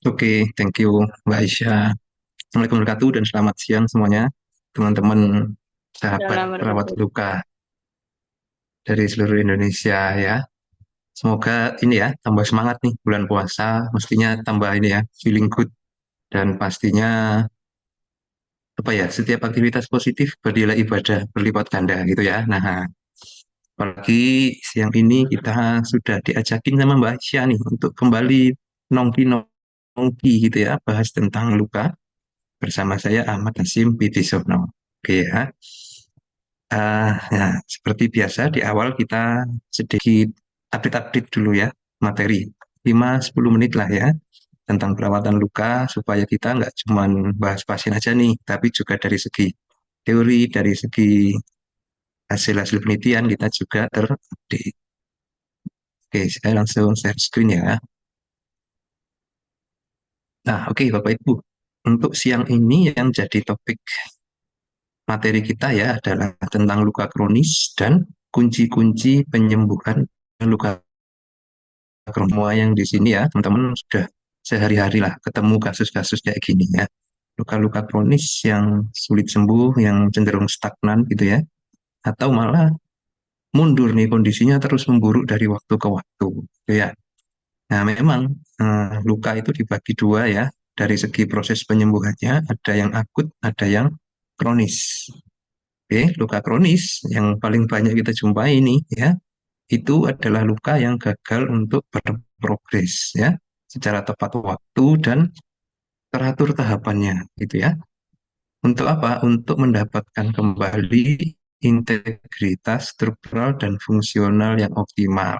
Oke, thank you Mbak Aisyah. Assalamualaikum warahmatullahi wabarakatuh dan selamat siang semuanya, teman-teman sahabat Dalam perawat warahmatullahi. luka dari seluruh Indonesia ya. Semoga ini ya tambah semangat nih bulan puasa, mestinya tambah ini ya feeling good dan pastinya apa ya setiap aktivitas positif bernilai ibadah berlipat ganda gitu ya. Nah, apalagi siang ini kita sudah diajakin sama Mbak Aisyah nih untuk kembali nongki-nongki gitu ya, bahas tentang luka bersama saya Ahmad Hasim Widisono. Oke ya. Ya, seperti biasa di awal kita sedikit update-update dulu ya materi 5-10 menit lah ya tentang perawatan luka supaya kita nggak cuma bahas pasien aja nih, tapi juga dari segi teori, dari segi hasil-hasil penelitian kita juga terupdate. Oke, saya langsung share screen ya. Nah, oke Bapak Ibu, untuk siang ini yang jadi topik materi kita ya adalah tentang luka kronis dan kunci-kunci penyembuhan luka kronis. Semua yang di sini ya, teman-teman sudah sehari-hari lah ketemu kasus-kasus kayak gini ya. Luka-luka kronis yang sulit sembuh, yang cenderung stagnan gitu ya. Atau malah mundur nih kondisinya terus memburuk dari waktu ke waktu gitu ya. Nah memang luka itu dibagi dua ya. Dari segi proses penyembuhannya ada yang akut, ada yang kronis. Oke, luka kronis yang paling banyak kita jumpai ini ya, itu adalah luka yang gagal untuk berprogres ya secara tepat waktu dan teratur tahapannya gitu ya. Untuk apa? Untuk mendapatkan kembali integritas struktural dan fungsional yang optimal.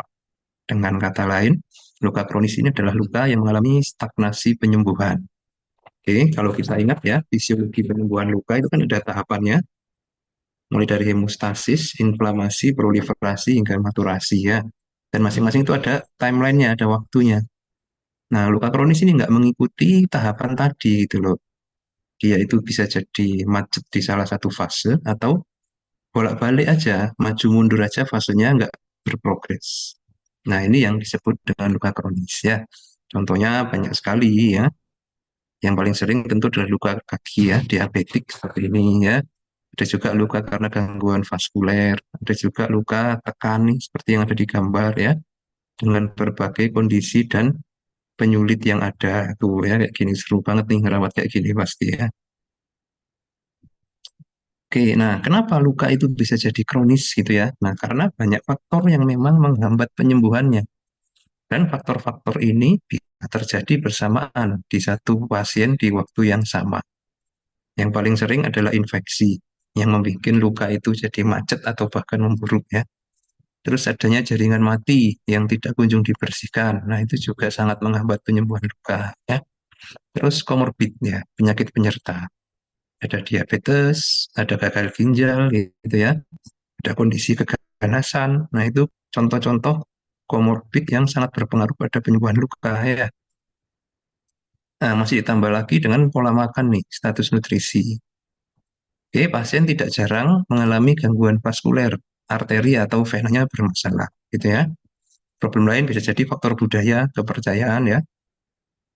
Dengan kata lain, luka kronis ini adalah luka yang mengalami stagnasi penyembuhan. Oke, kalau kita ingat ya, fisiologi penyembuhan luka itu kan ada tahapannya, mulai dari hemostasis, inflamasi, proliferasi, hingga maturasi ya. Dan masing-masing itu ada timelinenya, ada waktunya. Nah, luka kronis ini nggak mengikuti tahapan tadi gitu loh. Dia itu bisa jadi macet di salah satu fase atau bolak-balik aja, maju mundur aja fasenya nggak berprogres. Nah, ini yang disebut dengan luka kronis ya. Contohnya banyak sekali ya. Yang paling sering tentu adalah luka kaki ya, diabetik seperti ini ya. Ada juga luka karena gangguan vaskuler, ada juga luka tekan nih, seperti yang ada di gambar ya, dengan berbagai kondisi dan penyulit yang ada tuh ya, kayak gini seru banget nih ngerawat kayak gini pasti ya. Oke, nah kenapa luka itu bisa jadi kronis gitu ya? Nah, karena banyak faktor yang memang menghambat penyembuhannya. Dan faktor-faktor ini bisa terjadi bersamaan di satu pasien di waktu yang sama. Yang paling sering adalah infeksi yang membuat luka itu jadi macet atau bahkan memburuk ya. Terus adanya jaringan mati yang tidak kunjung dibersihkan. Nah, itu juga sangat menghambat penyembuhan luka ya. Terus komorbid ya, penyakit penyerta. Ada diabetes, ada gagal ginjal gitu ya. Ada kondisi keganasan. Nah, itu contoh-contoh komorbid yang sangat berpengaruh pada penyembuhan luka ya. Nah, masih ditambah lagi dengan pola makan nih, status nutrisi. Oke, pasien tidak jarang mengalami gangguan vaskuler, arteri atau venanya bermasalah, gitu ya. Problem lain bisa jadi faktor budaya, kepercayaan ya,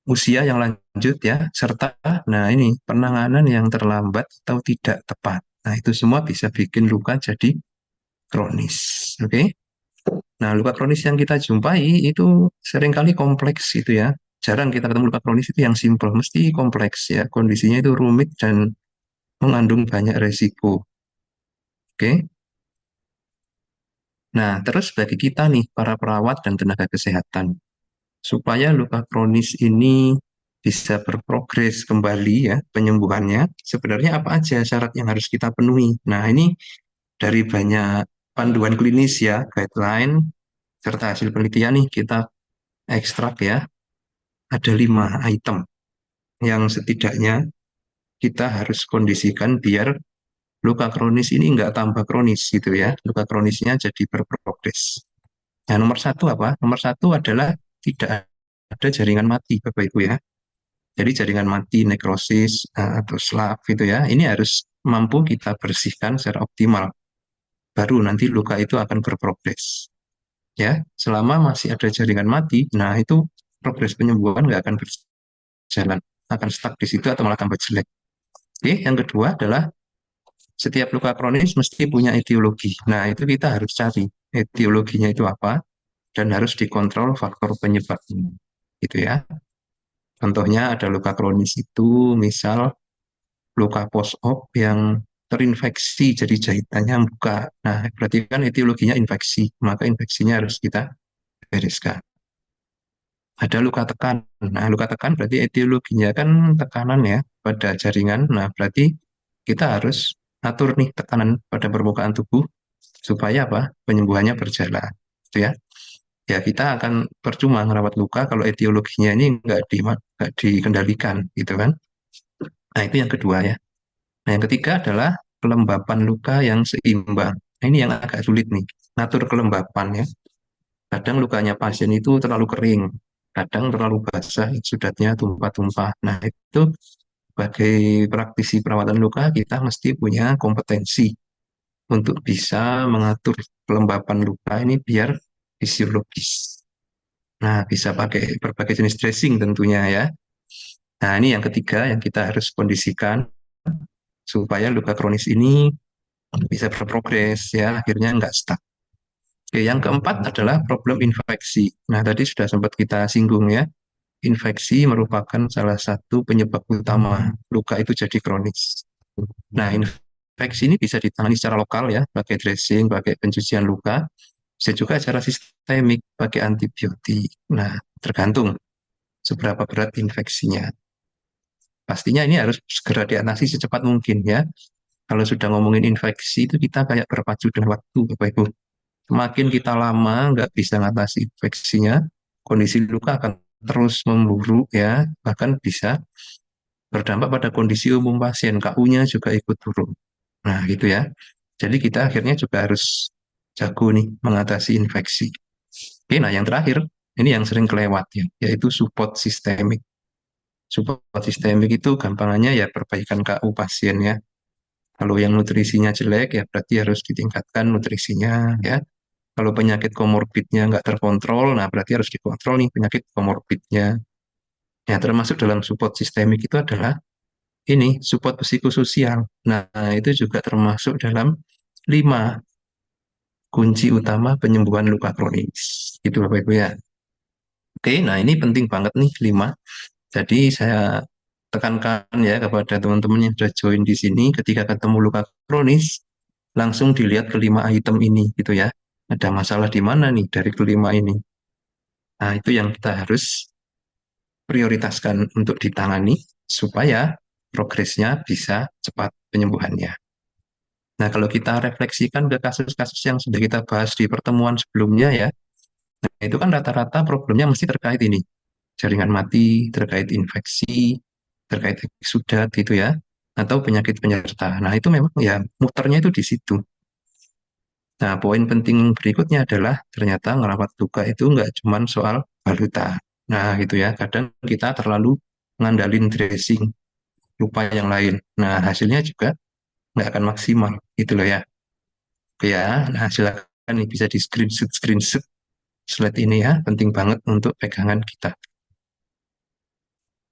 usia yang lanjut ya, serta nah ini penanganan yang terlambat atau tidak tepat. Nah, itu semua bisa bikin luka jadi kronis. Oke. Nah, luka kronis yang kita jumpai itu seringkali kompleks gitu ya. Jarang kita ketemu luka kronis itu yang simple, mesti kompleks ya. Kondisinya itu rumit dan mengandung banyak resiko. Oke. Nah, terus bagi kita nih, para perawat dan tenaga kesehatan, supaya luka kronis ini bisa berprogres kembali ya penyembuhannya, sebenarnya apa aja syarat yang harus kita penuhi? Nah, ini dari banyak panduan klinis ya, guideline, serta hasil penelitian nih kita ekstrak ya, ada 5 item yang setidaknya kita harus kondisikan biar luka kronis ini nggak tambah kronis gitu ya, luka kronisnya jadi berprogres. Nah, nomor satu apa? Nomor satu adalah tidak ada jaringan mati, Bapak Ibu ya. Jadi jaringan mati, nekrosis, atau slap gitu ya, ini harus mampu kita bersihkan secara optimal. Baru nanti luka itu akan berprogres. Ya, selama masih ada jaringan mati, nah itu progres penyembuhan nggak akan bersih. jalan, akan stuck di situ atau malah tambah jelek. Oke, yang kedua adalah setiap luka kronis mesti punya etiologi. Nah, itu kita harus cari etiologinya itu apa dan harus dikontrol faktor penyebabnya. Gitu ya. Contohnya ada luka kronis itu misal luka post-op yang terinfeksi jadi jahitannya buka. Nah, berarti kan etiologinya infeksi, maka infeksinya harus kita bereskan. Ada luka tekan. Nah, luka tekan berarti etiologinya kan tekanan ya pada jaringan. Nah, berarti kita harus atur nih tekanan pada permukaan tubuh supaya apa? Penyembuhannya berjalan. Gitu ya. Ya, kita akan percuma merawat luka kalau etiologinya ini nggak dikendalikan, gitu kan. Nah, itu yang kedua ya. Nah, yang ketiga adalah kelembapan luka yang seimbang. Nah, ini yang agak sulit nih, ngatur kelembapan ya. Kadang lukanya pasien itu terlalu kering, kadang terlalu basah, sudatnya tumpah-tumpah. Nah, itu sebagai praktisi perawatan luka, kita mesti punya kompetensi untuk bisa mengatur kelembapan luka ini biar fisiologis. Nah, bisa pakai berbagai jenis dressing tentunya ya. Nah, ini yang ketiga yang kita harus kondisikan supaya luka kronis ini bisa berprogres ya, akhirnya nggak stuck. Oke, yang keempat adalah problem infeksi. Nah, tadi sudah sempat kita singgung ya, infeksi merupakan salah satu penyebab utama luka itu jadi kronis. Nah, infeksi ini bisa ditangani secara lokal ya, pakai dressing, pakai pencucian luka, bisa juga secara sistemik, pakai antibiotik. Nah, tergantung seberapa berat infeksinya. Pastinya ini harus segera diatasi secepat mungkin ya. Kalau sudah ngomongin infeksi itu kita kayak berpacu dengan waktu, Bapak Ibu. Semakin kita lama nggak bisa ngatasi infeksinya, kondisi luka akan terus memburuk ya, bahkan bisa berdampak pada kondisi umum pasien, KU-nya juga ikut turun. Nah, gitu ya. Jadi kita akhirnya juga harus jago nih mengatasi infeksi. Oke, nah yang terakhir, ini yang sering kelewat ya, yaitu support sistemik. Support sistemik itu gampangannya ya perbaikan KU pasien ya. Kalau yang nutrisinya jelek ya berarti harus ditingkatkan nutrisinya ya. Kalau penyakit komorbidnya nggak terkontrol, nah berarti harus dikontrol nih penyakit komorbidnya. Ya, termasuk dalam support sistemik itu adalah ini, support psikososial. Nah, itu juga termasuk dalam 5 kunci utama penyembuhan luka kronis. Itu Bapak Ibu ya. Oke, nah ini penting banget nih 5. Jadi saya tekankan ya kepada teman-teman yang sudah join di sini, ketika ketemu luka kronis, langsung dilihat kelima item ini gitu ya. Ada masalah di mana nih dari kelima ini? Nah, itu yang kita harus prioritaskan untuk ditangani supaya progresnya bisa cepat penyembuhannya. Nah, kalau kita refleksikan ke kasus-kasus yang sudah kita bahas di pertemuan sebelumnya ya, nah itu kan rata-rata problemnya mesti terkait ini, jaringan mati, terkait infeksi, terkait eksudat gitu ya, atau penyakit penyerta. Nah, itu memang ya muternya itu di situ. Nah, poin penting berikutnya adalah ternyata ngerawat luka itu nggak cuma soal balutan. Nah, gitu ya. Kadang kita terlalu ngandalin dressing, lupa yang lain. Nah, hasilnya juga nggak akan maksimal. Gitu loh ya. Oke ya, nah silakan nih bisa di screenshot slide ini ya. Penting banget untuk pegangan kita.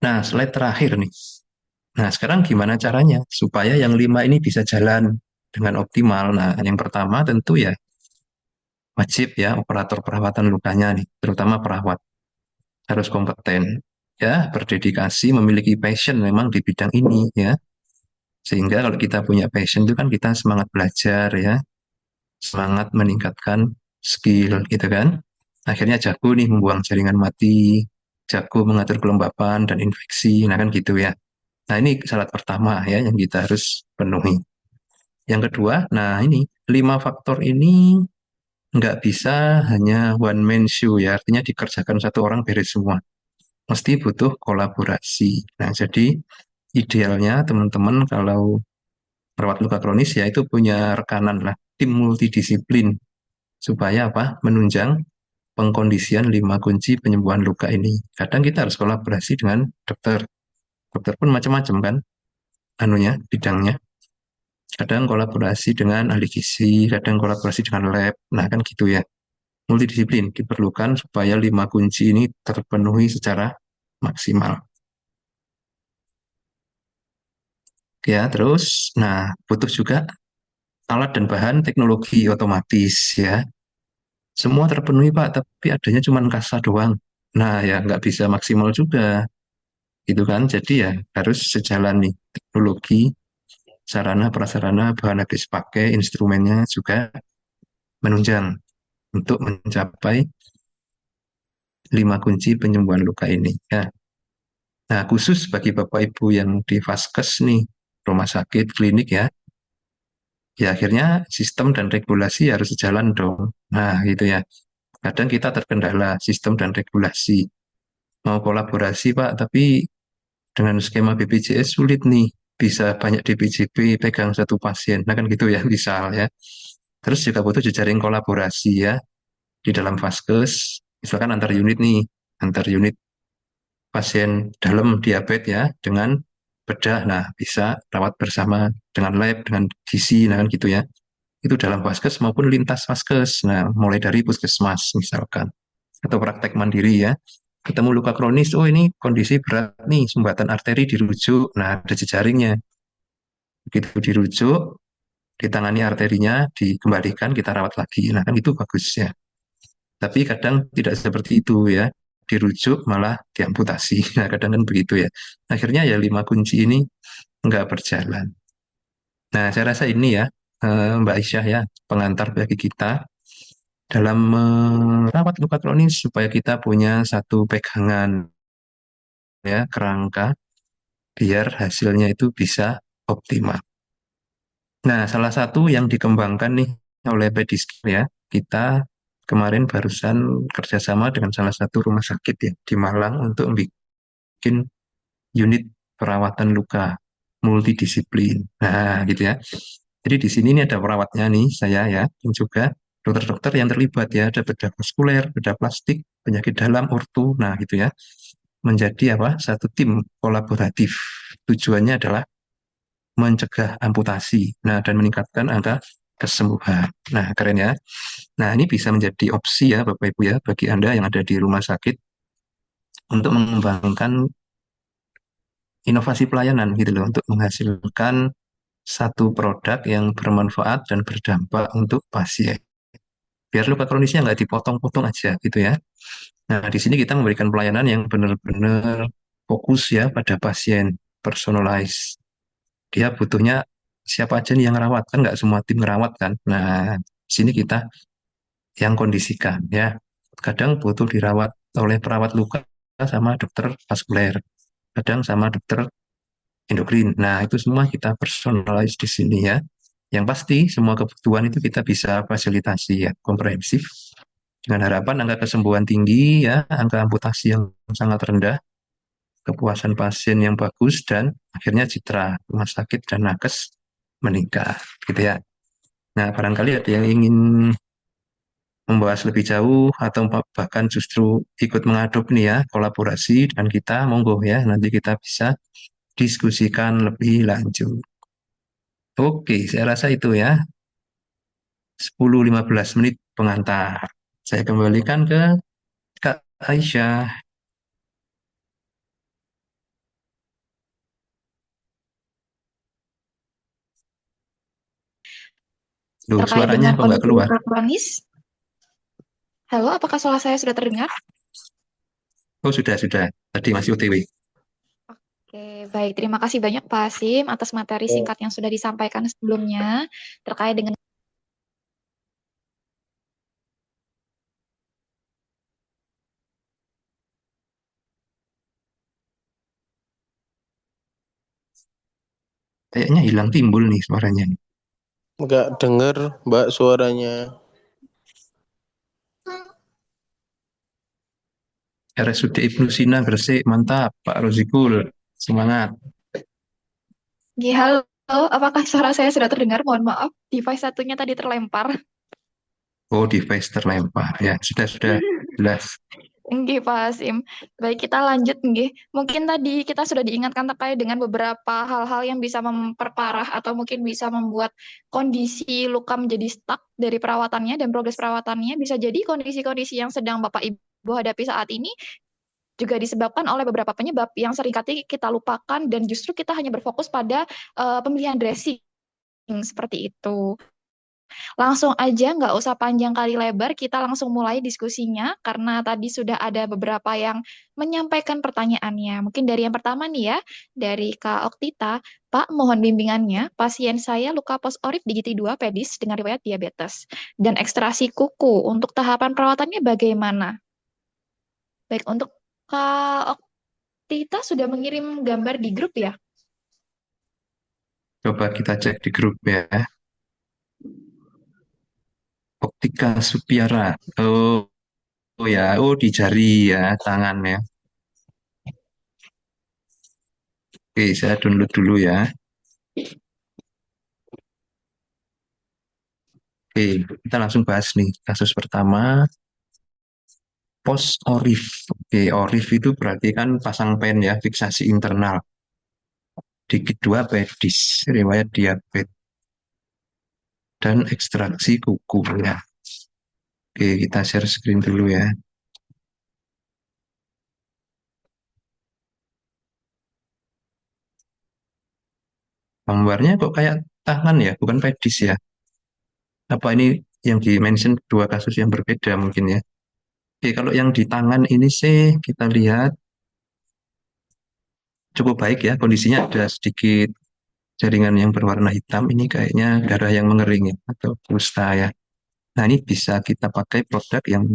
Nah, slide terakhir nih. Nah, sekarang gimana caranya supaya yang 5 ini bisa jalan dengan optimal? Nah, yang pertama tentu ya wajib ya operator perawatan lukanya nih, terutama perawat harus kompeten ya, berdedikasi, memiliki passion memang di bidang ini ya. Sehingga kalau kita punya passion itu kan kita semangat belajar ya, semangat meningkatkan skill gitu kan. Akhirnya jago nih membuang jaringan mati, jago mengatur kelembapan dan infeksi, nah kan gitu ya. Nah ini syarat pertama ya yang kita harus penuhi. Yang kedua, nah ini 5 faktor ini nggak bisa hanya one man show ya, artinya dikerjakan satu orang beres semua. Mesti butuh kolaborasi. Nah, jadi idealnya teman-teman kalau merawat luka kronis ya itu punya rekanan lah, tim multidisiplin supaya apa? Menunjang pengkondisian 5 kunci penyembuhan luka ini. Kadang kita harus kolaborasi dengan dokter. Dokter pun macam-macam kan, anunya, bidangnya. Kadang kolaborasi dengan ahli gizi, kadang kolaborasi dengan lab. Nah, kan gitu ya. Multidisiplin diperlukan supaya 5 kunci ini terpenuhi secara maksimal. Ya, terus, nah, butuh juga alat dan bahan teknologi otomatis ya. Semua terpenuhi Pak, tapi adanya cuma kasa doang. Nah, ya nggak bisa maksimal juga, gitu kan. Jadi ya harus sejalan nih teknologi, sarana prasarana, bahan yang dipakai, instrumennya juga menunjang untuk mencapai 5 kunci penyembuhan luka ini. Ya. Nah, khusus bagi Bapak Ibu yang di Vaskes nih, rumah sakit, klinik ya, ya akhirnya sistem dan regulasi harus sejalan dong. Nah, gitu ya. Kadang kita terkendala sistem dan regulasi. Mau kolaborasi Pak, tapi dengan skema BPJS sulit nih. Bisa banyak DPJP pegang satu pasien. Nah kan gitu ya, misal ya. Terus juga butuh jejaring kolaborasi ya di dalam vaskes. Misalkan antar unit nih, antar unit pasien dalam diabetes ya dengan bedah. Nah bisa rawat bersama dengan lab, dengan gizi, nah kan gitu ya. Itu dalam vaskes maupun lintas vaskes. Nah mulai dari puskesmas misalkan. Atau praktek mandiri ya. Ketemu luka kronis, oh ini kondisi berat nih, sumbatan arteri dirujuk. Nah ada jejaringnya. Begitu dirujuk, ditangani arterinya, dikembalikan, kita rawat lagi. Nah, kan itu bagus ya. Tapi kadang tidak seperti itu ya. Dirujuk malah diamputasi. Nah, kadang kan begitu ya. Akhirnya ya 5 kunci ini nggak berjalan. Nah, saya rasa ini ya, Mbak Aisyah ya, pengantar bagi kita dalam merawat luka kronis supaya kita punya satu pegangan ya, kerangka biar hasilnya itu bisa optimal. Nah, salah satu yang dikembangkan nih oleh Pediskar ya, kita kemarin barusan kerjasama dengan salah satu rumah sakit ya di Malang untuk bikin unit perawatan luka multidisiplin. Nah, gitu ya. Jadi di sini ini ada perawatnya nih, saya ya, dan juga dokter-dokter yang terlibat ya, ada bedah vaskuler, bedah plastik, penyakit dalam, orto, nah gitu ya. Menjadi apa? Satu tim kolaboratif. Tujuannya adalah mencegah amputasi, nah dan meningkatkan angka kesembuhan. Nah, keren ya. Nah, ini bisa menjadi opsi ya Bapak Ibu ya bagi Anda yang ada di rumah sakit untuk mengembangkan inovasi pelayanan gitu loh untuk menghasilkan satu produk yang bermanfaat dan berdampak untuk pasien. Biar luka kronisnya nggak dipotong-potong aja gitu ya. Nah, di sini kita memberikan pelayanan yang benar-benar fokus ya pada pasien, personalized. Dia butuhnya siapa aja nih yang rawat, kan nggak semua tim ngerawat kan. Nah, di sini kita yang kondisikan ya. Kadang butuh dirawat oleh perawat luka sama dokter vaskuler, kadang sama dokter endokrin. Nah, itu semua kita personalize di sini ya. Yang pasti semua kebutuhan itu kita bisa fasilitasi ya, komprehensif dengan harapan angka kesembuhan tinggi ya, angka amputasi yang sangat rendah, kepuasan pasien yang bagus dan akhirnya citra rumah sakit dan nakes meningkat gitu ya. Nah, barangkali ada yang ingin membahas lebih jauh atau bahkan justru ikut mengadop nih ya, kolaborasi dengan kita, monggo ya, nanti kita bisa diskusikan lebih lanjut. Oke, saya rasa itu ya, 10-15 menit pengantar. Saya kembalikan ke Kak Aisyah. Loh, Terkait suaranya dengan kok nggak kondisi keluar? luka kronis. Halo, apakah suara saya sudah terdengar? Oh, sudah. Tadi masih OTW. Oke, baik. Terima kasih banyak Pak Hasim atas materi singkat yang sudah disampaikan sebelumnya terkait dengan Kayaknya hilang timbul nih suaranya. Nggak denger Mbak suaranya. RSUD Ibnu Sina Gresik, mantap. Pak Rozikul, semangat. Halo, apakah suara saya sudah terdengar? Mohon maaf, device satunya tadi terlempar. Oh, device terlempar. Ya, sudah jelas. Nggih, Pak Hasim. Baik, kita lanjut nggih. Mungkin tadi kita sudah diingatkan terkait dengan beberapa hal-hal yang bisa memperparah atau mungkin bisa membuat kondisi luka menjadi stuck dari perawatannya dan progres perawatannya. Bisa jadi kondisi-kondisi yang sedang Bapak Ibu hadapi saat ini juga disebabkan oleh beberapa penyebab yang seringkali kita lupakan dan justru kita hanya berfokus pada pemilihan dressing seperti itu. Langsung aja, nggak usah panjang kali lebar, kita langsung mulai diskusinya, karena tadi sudah ada beberapa yang menyampaikan pertanyaannya. Mungkin dari yang pertama nih ya, dari Kak Oktita, Pak, mohon bimbingannya, pasien saya luka post-orif di GT 2 pedis dengan riwayat diabetes dan ekstraksi kuku. Untuk tahapan perawatannya bagaimana? Baik, untuk Kak Oktita sudah mengirim gambar di grup ya? Coba kita cek di grup ya. Optika Supiara. Oh, oh ya, oh di jari ya, tangan ya. Oke, saya download dulu ya. Oke, kita langsung bahas nih. Kasus pertama, post orif. Oke, orif itu berarti kan pasang pen ya, fiksasi internal. Di kedua pedis, riwayat diabetes dan ekstraksi kuku ya. Oke, kita share screen dulu ya. Gambarnya kok kayak tangan ya, bukan pedis ya. Apa ini yang di-mention dua kasus yang berbeda mungkin ya. Oke, kalau yang di tangan ini sih kita lihat cukup baik ya. Kondisinya ada sedikit jaringan yang berwarna hitam. Ini kayaknya darah yang mengering ya, atau kusta ya. Nah, ini bisa kita pakai produk yang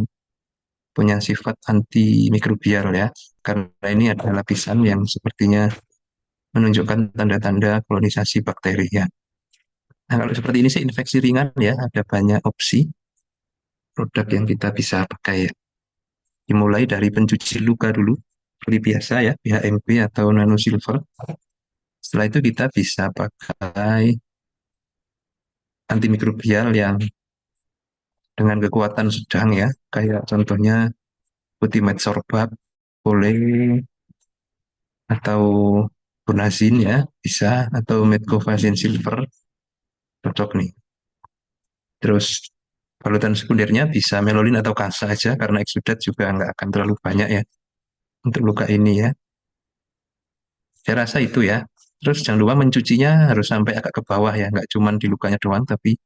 punya sifat antimikrobial ya. Karena ini ada lapisan yang sepertinya menunjukkan tanda-tanda kolonisasi bakteri ya. Nah, kalau seperti ini sih infeksi ringan ya, ada banyak opsi produk yang kita bisa pakai ya. Dimulai dari pencuci luka dulu, seperti biasa ya, BHMP atau nano silver. Setelah itu kita bisa pakai antimikrobial yang dengan kekuatan sedang ya, kayak contohnya Putimed Sorbap, boleh, atau Bonazin ya, bisa, atau Metcovacin Silver, cocok nih. Terus balutan sekundernya bisa melolin atau kasa aja, karena eksudat juga nggak akan terlalu banyak ya, untuk luka ini ya. Saya rasa itu ya. Terus jangan lupa mencucinya harus sampai agak ke bawah ya, nggak cuma di lukanya doang, tapi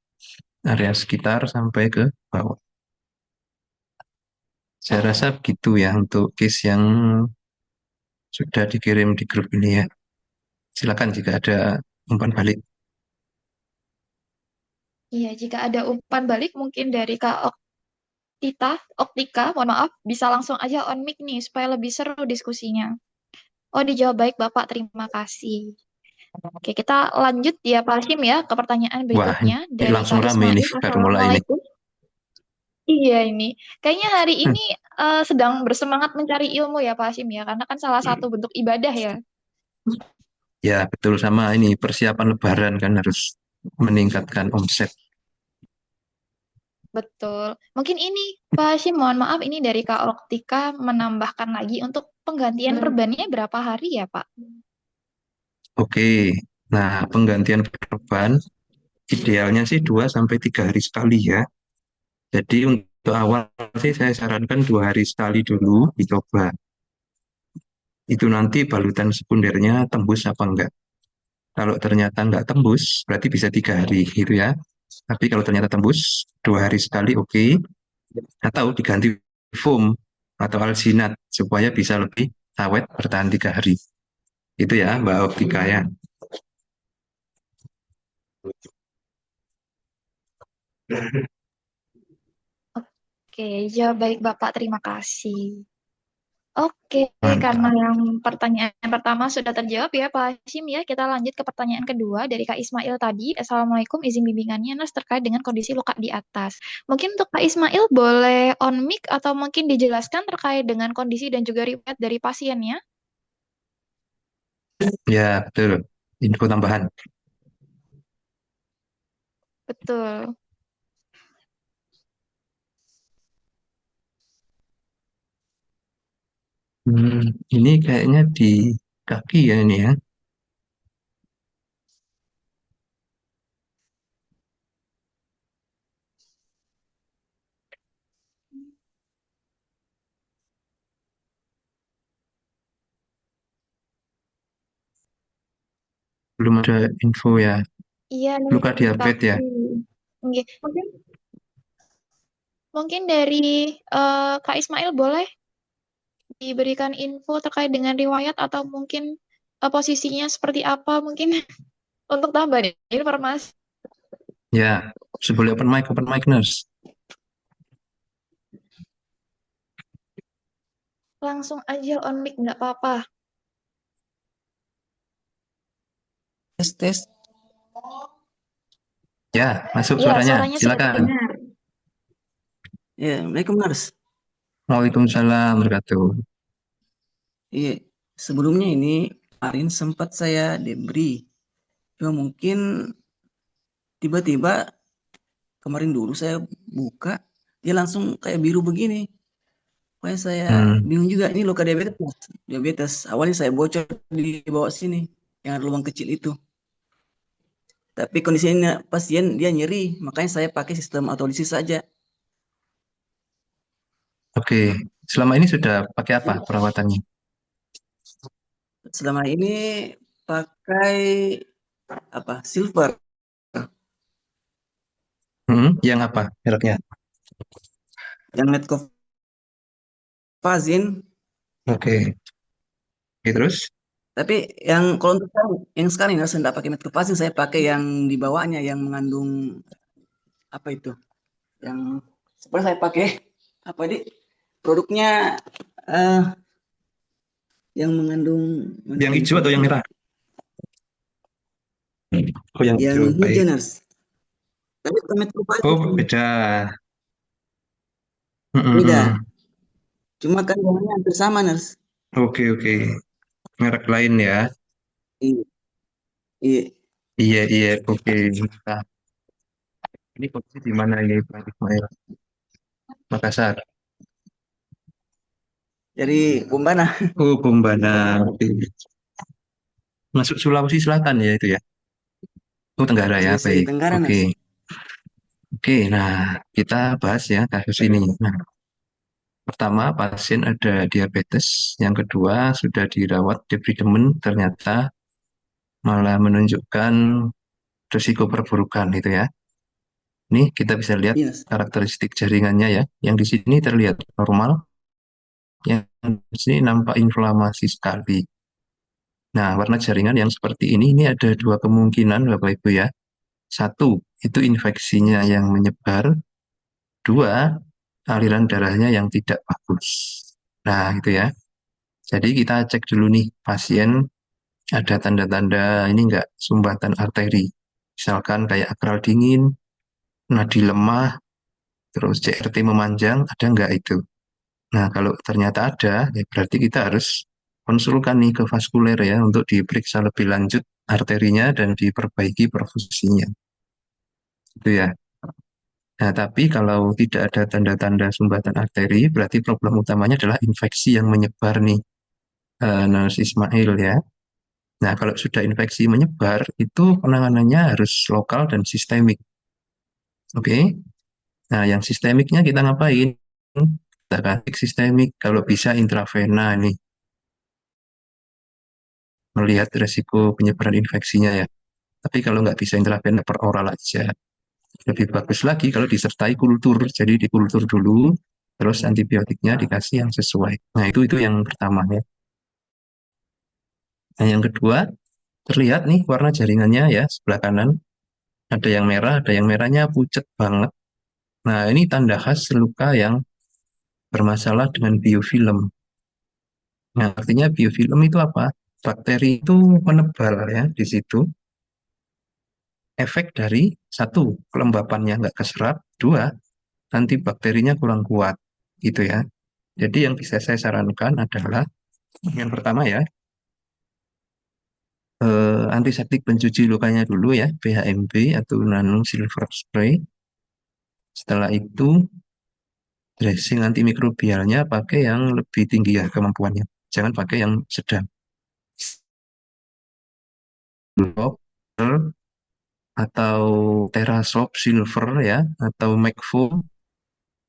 area sekitar sampai ke bawah. Saya rasa begitu ya untuk case yang sudah dikirim di grup ini ya. Silakan jika ada umpan balik. Iya, jika ada umpan balik mungkin dari Kak Oktika, mohon maaf, bisa langsung aja on mic nih supaya lebih seru diskusinya. Oh, dijawab baik Bapak, terima kasih. Oke, kita lanjut ya Pak Hashim ya ke pertanyaan Wah, berikutnya ini dari langsung Kak rame ini, Ismail. baru mulai ini. Assalamualaikum. Iya ini, kayaknya hari Hmm, ini sedang bersemangat mencari ilmu ya Pak Hashim ya, karena kan salah satu bentuk ibadah ya. ya, betul sama ini persiapan Lebaran kan harus meningkatkan omset. Betul. Mungkin ini Pak Hashim, mohon maaf ini dari Kak Oktika menambahkan lagi untuk penggantian perbannya berapa hari ya Pak? Oke, nah penggantian perban idealnya sih 2 sampai 3 hari sekali ya. Jadi untuk awal sih saya sarankan 2 hari sekali dulu dicoba. Itu nanti balutan sekundernya tembus apa enggak. Kalau ternyata enggak tembus, berarti bisa 3 hari gitu ya. Tapi kalau ternyata tembus, 2 hari sekali oke. Atau diganti foam atau alginat supaya bisa lebih awet bertahan 3 hari. Itu ya Mbak Optika ya. Oke, ya baik Bapak, terima kasih. Oke, karena Mantap. yang pertanyaan pertama sudah terjawab ya Pak Hashim ya, kita lanjut ke pertanyaan kedua dari Kak Ismail tadi. Assalamualaikum, izin bimbingannya Nas terkait dengan kondisi luka di atas. Mungkin untuk Kak Ismail boleh on mic atau mungkin dijelaskan terkait dengan kondisi dan juga riwayat dari pasiennya? Ya, betul. Info tambahan. Betul. Ini kayaknya di kaki ya ini ya. belum ada info ya. Iya nih, Luka diabetes ya. tapi nggih. Mungkin dari Kak Ismail boleh diberikan info terkait dengan riwayat atau mungkin posisinya seperti apa mungkin untuk tambahin informasi. Ya, sebelum open mic nurse. Langsung aja on mic nggak apa-apa. Tes, tes. Ya, masuk Ya, suaranya. suaranya sudah Silakan. terdengar. Ya, Assalamualaikum Nars. Waalaikumsalam wabarakatuh. Iya, sebelumnya ini kemarin sempat saya debri. Cuma mungkin tiba-tiba kemarin dulu saya buka, dia langsung kayak biru begini. Makanya saya Hmm, bingung juga, ini luka diabetes, Mas. Diabetes. Awalnya saya bocor di bawah sini, yang ada lubang kecil itu. Tapi kondisinya pasien dia nyeri, makanya saya pakai sistem autolisis saja. oke. Selama ini sudah pakai apa perawatannya? Selama ini pakai apa? Silver, Yang apa mereknya? yang Metcovazin. Oke. Oke, terus? Tapi yang kalau untuk sekarang ini saya tidak pakai metcopazin, saya pakai yang di bawahnya yang mengandung apa itu? Yang seperti saya pakai apa di produknya eh yang mengandung mana Yang saya hijau lupa atau yang namanya. merah? Oh, yang Yang hijau. Baik. Hugeners. Tapi bukan metcopazin Oh, ini. beda. Beda. Cuma kan bahannya hampir sama, Ners. Oke, oke. Merek lain ya. Iya, iya. Iya, iya. Oke. Nah, ini posisi di mana ini, Pak Ismail? Makassar. Dari Bombana. Oh, Bombana. Oke. Masuk Sulawesi Selatan ya itu ya. Oh, Tenggara ya. Sulawesi Baik. Tenggara, Oke. Ners. Oke, nah kita bahas ya kasus ini. Nah, pertama pasien ada diabetes, yang kedua sudah dirawat debridemen, ternyata malah menunjukkan risiko perburukan itu ya. Ini kita bisa lihat Iya, Ners. karakteristik jaringannya ya. Yang di sini terlihat normal, yang di sini nampak inflamasi sekali. Nah, warna jaringan yang seperti ini ada dua kemungkinan Bapak Ibu ya. Satu, itu infeksinya yang menyebar. Dua, aliran darahnya yang tidak bagus. Nah, itu ya. Jadi kita cek dulu nih, pasien ada tanda-tanda ini enggak sumbatan arteri. Misalkan kayak akral dingin, nadi lemah, terus CRT memanjang, ada enggak itu? Nah, kalau ternyata ada, ya berarti kita harus konsulkan nih ke vaskuler ya untuk diperiksa lebih lanjut arterinya dan diperbaiki perfusinya. Itu ya. Nah, tapi kalau tidak ada tanda-tanda sumbatan arteri, berarti problem utamanya adalah infeksi yang menyebar nih, Nurse Ismail ya. Nah, kalau sudah infeksi menyebar, itu penanganannya harus lokal dan sistemik. Oke. Nah, yang sistemiknya kita ngapain? Kita kasih sistemik, kalau bisa intravena nih, melihat resiko penyebaran infeksinya ya. Tapi kalau nggak bisa intravena per oral aja. Lebih bagus lagi kalau disertai kultur. Jadi dikultur dulu, terus antibiotiknya dikasih yang sesuai. Nah, itu yang pertama ya. Nah, yang kedua, terlihat nih warna jaringannya ya, sebelah kanan. Ada yang merah, ada yang merahnya pucat banget. Nah, ini tanda khas luka yang bermasalah dengan biofilm. Nah, artinya biofilm itu apa? Bakteri itu menebal ya di situ. Efek dari satu, kelembapannya nggak keserap. Dua, antibakterinya kurang kuat. Gitu ya. Jadi yang bisa saya sarankan adalah yang pertama ya, antiseptik pencuci lukanya dulu ya, PHMB atau nano silver spray. Setelah itu dressing antimikrobialnya pakai yang lebih tinggi ya kemampuannya. Jangan pakai yang sedang. Atau Terasop Silver ya atau Macfoam.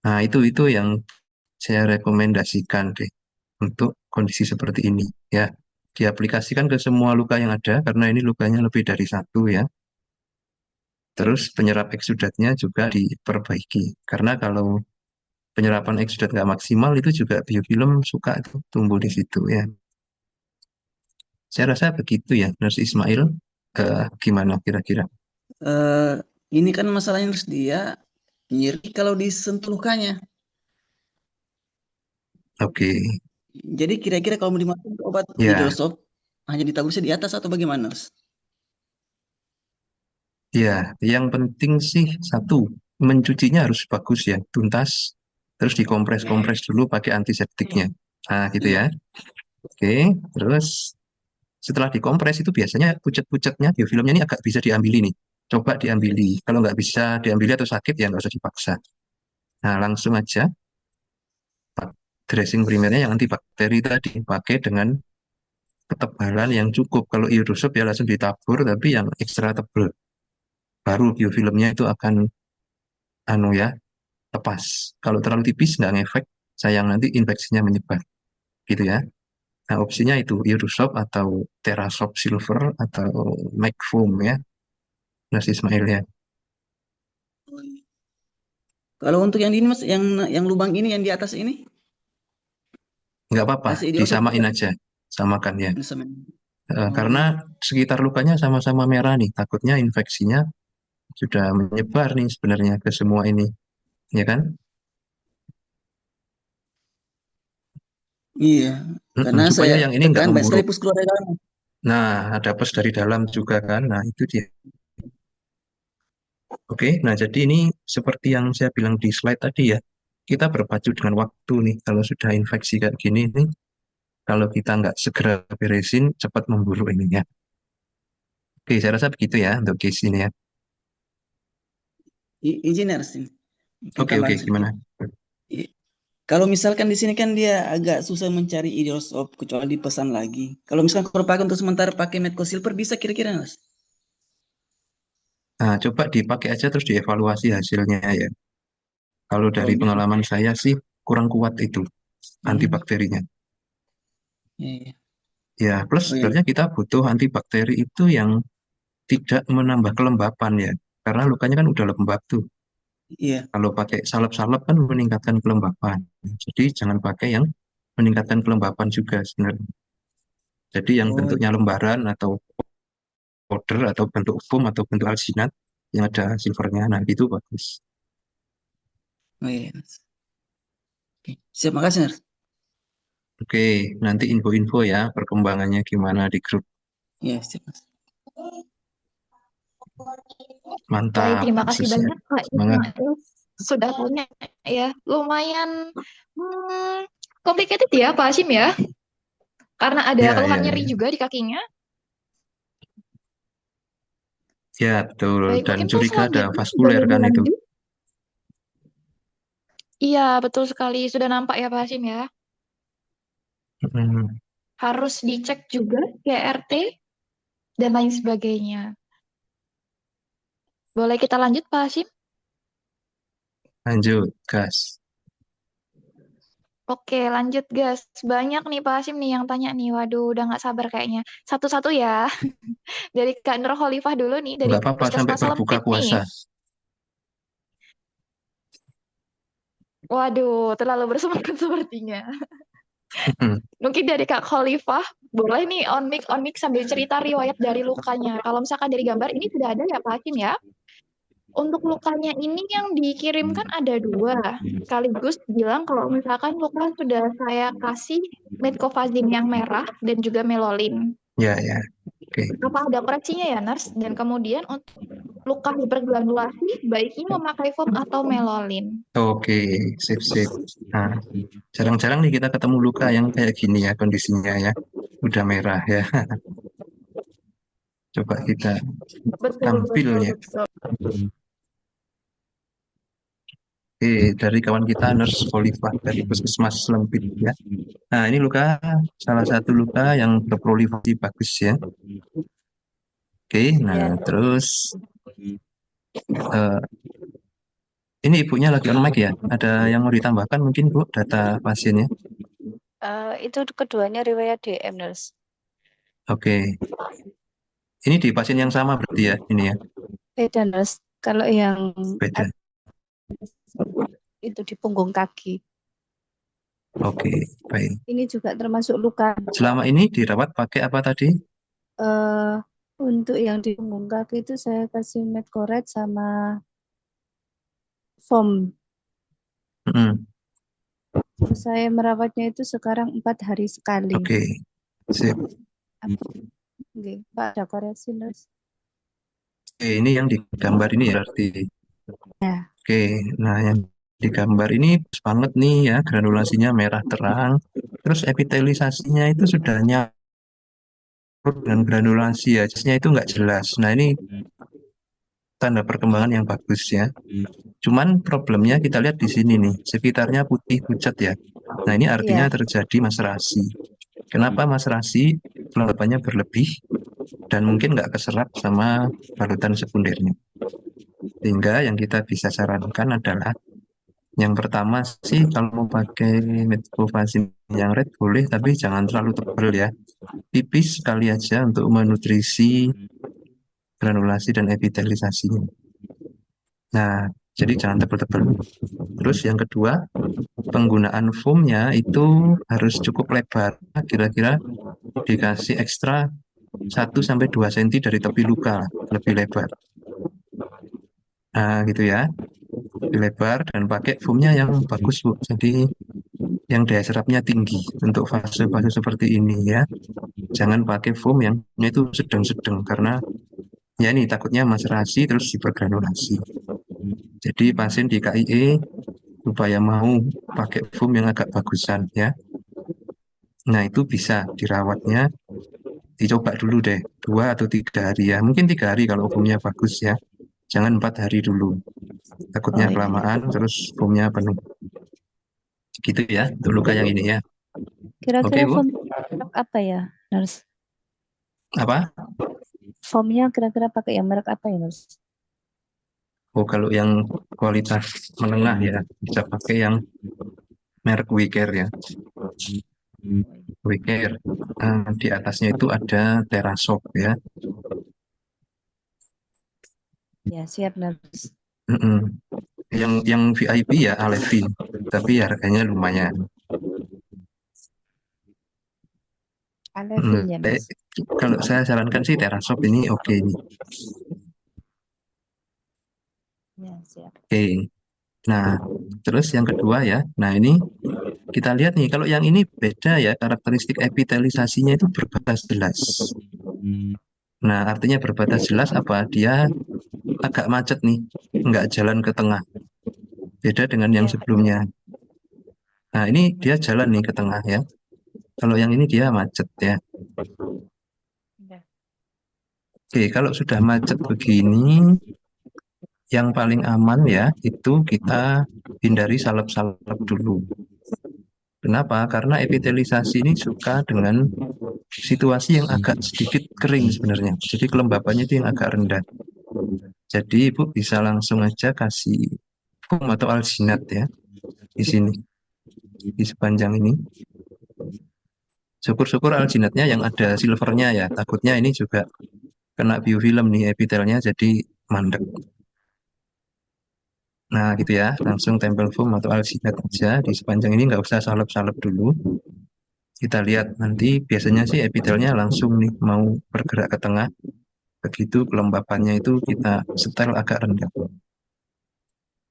Nah, itu yang saya rekomendasikan deh untuk kondisi seperti ini ya. diaplikasikan ke semua luka yang ada karena ini lukanya lebih dari satu ya. Terus penyerap eksudatnya juga diperbaiki karena kalau penyerapan eksudat nggak maksimal itu juga biofilm suka itu tumbuh di situ ya. Saya rasa begitu ya, Nurse Ismail. Gimana kira-kira? Eh, ini kan masalahnya harus dia nyeri kalau disentuh lukanya. Oke, Jadi kira-kira kalau mau dimasukkan obat ya, hidrosol hanya ditaburnya di atas atau bagaimana, Mas? ya. Yang penting sih satu, mencucinya harus bagus ya, tuntas. Terus dikompres-kompres dulu pakai antiseptiknya. Nah, gitu Iya. ya. Oke, terus setelah dikompres itu biasanya pucet-pucetnya biofilmnya ini agak bisa diambili nih. Coba diambili. Kalau nggak bisa diambili atau sakit ya nggak usah dipaksa. Nah, langsung aja dressing primernya yang antibakteri tadi pakai dengan ketebalan yang cukup. Kalau iodosop ya langsung ditabur, tapi yang ekstra tebal. Baru biofilmnya itu akan anu ya lepas. Kalau terlalu tipis nggak ngefek, sayang nanti infeksinya menyebar. Gitu ya. Nah, opsinya itu iodosop atau Terasop Silver atau Macfoam ya, Mas Ismail ya. Kalau untuk yang ini, Mas, yang lubang ini yang di atas ini Nggak apa-apa, kasih hidrosol disamain juga. aja. Samakan ya. Sama. Karena Oh, sekitar lukanya sama-sama merah nih, takutnya infeksinya sudah menyebar nih sebenarnya ke semua ini, ya kan? iya. Karena Supaya saya yang ini nggak tekan banyak sekali memburuk. pus keluar dari dalam. Nah, ada pus dari dalam juga kan. Nah, itu dia. Oke, nah jadi ini seperti yang saya bilang di slide tadi ya, kita berpacu dengan waktu nih. Kalau sudah infeksi kayak gini nih, kalau kita nggak segera beresin, cepat memburuk ini ya. Oke, saya rasa begitu ya untuk case ini ya. Izin ya, Mas, ini. Mungkin Oke, oke, tambahan sedikit. gimana? I- Kalau misalkan di sini kan dia agak susah mencari hidrosol kecuali dipesan lagi. Kalau misalkan kalau pakai untuk sementara pakai Medco Silver bisa kira-kira, Mas? Nah, coba dipakai aja terus dievaluasi hasilnya ya. Kalau Oh dari gitu. pengalaman saya sih kurang kuat itu Hmm. antibakterinya. Iya, iya. Ya, plus Oh iya. sebenarnya kita butuh antibakteri itu yang tidak menambah kelembapan ya. Karena lukanya kan udah lembab tuh. Iya. Kalau pakai salep-salep kan meningkatkan kelembapan. Jadi jangan pakai yang meningkatkan kelembapan juga sebenarnya. Jadi yang Oh, bentuknya lembaran atau powder atau bentuk foam atau bentuk alginat yang ada silvernya. Nah, itu bagus. oh iya, Mas. Oke. Siap, makasih, Mas. Oke, nanti info-info ya perkembangannya gimana di grup. Iya, siap, Mas. Baik, Mantap, terima kasih khususnya. banyak Kak Semangat. Ismail. Sudah punya ya, lumayan hmm, complicated ya Pak Hashim ya, karena ada Ya, keluhan ya, nyeri ya. juga di kakinya. Ya, betul. Baik, Dan mungkin Pak curiga ada selanjutnya vaskuler sebelum kan itu. lanjut. Iya, betul sekali. Sudah nampak ya Pak Hashim ya. Hmm, Harus dicek juga GRT dan lain sebagainya. Boleh kita lanjut Pak Hashim? lanjut, gas. Oke, lanjut guys. Banyak nih Pak Hashim nih yang tanya nih. Waduh, udah nggak sabar kayaknya. Satu-satu ya. Dari Kak Nur Khalifah dulu nih, dari Nggak apa-apa sampai Puskesmas berbuka Lempit nih. puasa. Waduh, terlalu bersemangat sepertinya. Mungkin dari Kak Khalifah, boleh nih on mic sambil cerita riwayat dari lukanya. Kalau misalkan dari gambar ini sudah ada ya Pak Hakim ya. Untuk lukanya ini yang dikirimkan ada dua. Sekaligus bilang kalau misalkan luka sudah saya kasih metcovazin yang merah dan juga melolin. Ya, ya. Oke. Apa ada koreksinya ya, Nurse? Dan kemudian untuk luka hipergranulasi, baiknya memakai foam atau melolin. Oke, sip, sip. Nah, jarang-jarang nih kita ketemu luka yang kayak gini ya kondisinya ya. Udah merah ya. Coba kita Betul, tampil betul, ya. betul. Oke, dari kawan kita Nurse Khalifah dari Puskesmas Lempit ya. Nah, ini luka salah satu luka yang berproliferasi bagus ya. Oke, nah Ya, terus eh, ini ibunya lagi on mic ya. Ada yang mau ditambahkan mungkin Bu data pasiennya? itu keduanya riwayat DM, Nurse. Oke. Ini di pasien yang sama berarti ya, ini ya, Beda, Nurse. Kalau yang beda. itu di punggung kaki. Oke, baik. Ini juga termasuk luka. Selama ini dirawat pakai apa tadi? Untuk yang di punggung kaki itu saya kasih Medcoret sama foam. Mm-mm. Terus saya merawatnya itu sekarang 4 hari sekali. Oke, sip. Oke, Pak, ada koreksi, Nurse? Oke, ini yang digambar ini ya berarti. Ya. Oke, nah yang digambar ini bagus banget nih ya, granulasinya merah terang. Terus epitelisasinya itu sudah nyarut dan granulasi ya, jasnya itu nggak jelas. Nah ini tanda perkembangan yang bagus ya. Cuman problemnya kita lihat di sini nih, sekitarnya putih pucat ya. Nah ini artinya terjadi maserasi. Kenapa maserasi? Kelembapannya berlebih dan mungkin nggak keserap sama balutan sekundernya. Sehingga yang kita bisa sarankan adalah yang pertama sih kalau mau pakai metformin yang red boleh, tapi jangan terlalu tebal ya. Tipis sekali aja untuk menutrisi granulasi dan epitelisasinya. Nah, jadi jangan tebal-tebal. Terus yang kedua, penggunaan foamnya itu harus cukup lebar. Kira-kira dikasih ekstra 1-2 cm dari tepi luka, lebih lebar. Nah, gitu ya. Lebih lebar dan pakai foamnya yang bagus, Bu. Jadi yang daya serapnya tinggi untuk fase-fase seperti ini ya. Jangan pakai foam yang itu sedang-sedang karena ya ini takutnya maserasi terus hipergranulasi. Jadi pasien di KIE supaya mau pakai foam yang agak bagusan ya. Nah itu bisa dirawatnya, dicoba dulu deh 2 atau 3 hari ya. Mungkin 3 hari kalau foamnya bagus ya. Jangan 4 hari dulu. Takutnya kelamaan terus foamnya penuh. Gitu ya, untuk luka yang ini ya. Kira-kira Oke, Bu. foam apa ya, Nurse? Apa? Foamnya kira-kira pakai yang merek apa ya, Nurse? Oh, kalau yang kualitas menengah ya, bisa pakai yang merek WeCare ya. WeCare. Di atasnya itu ada Terasoft ya. Ya, siap, Nurse. Mm-mm. Yang VIP ya Alevin, tapi harganya lumayan. Alevin ya, Nurse. Kalau saya sarankan sih Terasoft ini oke nih. Ya, siap. Oke. Nah, terus yang kedua ya. Nah, ini kita lihat nih, kalau yang ini beda ya, karakteristik epitelisasinya itu berbatas jelas. Nah, artinya berbatas jelas apa? Dia agak macet nih, nggak jalan ke tengah. Beda dengan yang sebelumnya. Nah, ini dia jalan nih ke tengah ya. Kalau yang ini dia macet ya. Oke, kalau sudah macet begini, yang paling aman ya, itu kita hindari salep-salep dulu. Kenapa? Karena epitelisasi ini suka dengan situasi yang agak sedikit kering sebenarnya. Jadi kelembapannya itu yang agak rendah. Jadi Ibu bisa langsung aja kasih foam atau alginat ya di sini, di sepanjang ini. Syukur-syukur alginatnya yang ada silvernya ya. Takutnya ini juga kena biofilm nih epitelnya jadi mandek. Nah gitu ya, langsung tempel foam atau alginat aja di sepanjang ini, nggak usah salep-salep dulu. Kita lihat nanti biasanya sih epitelnya langsung nih mau bergerak ke tengah. Begitu kelembapannya itu kita setel agak rendah.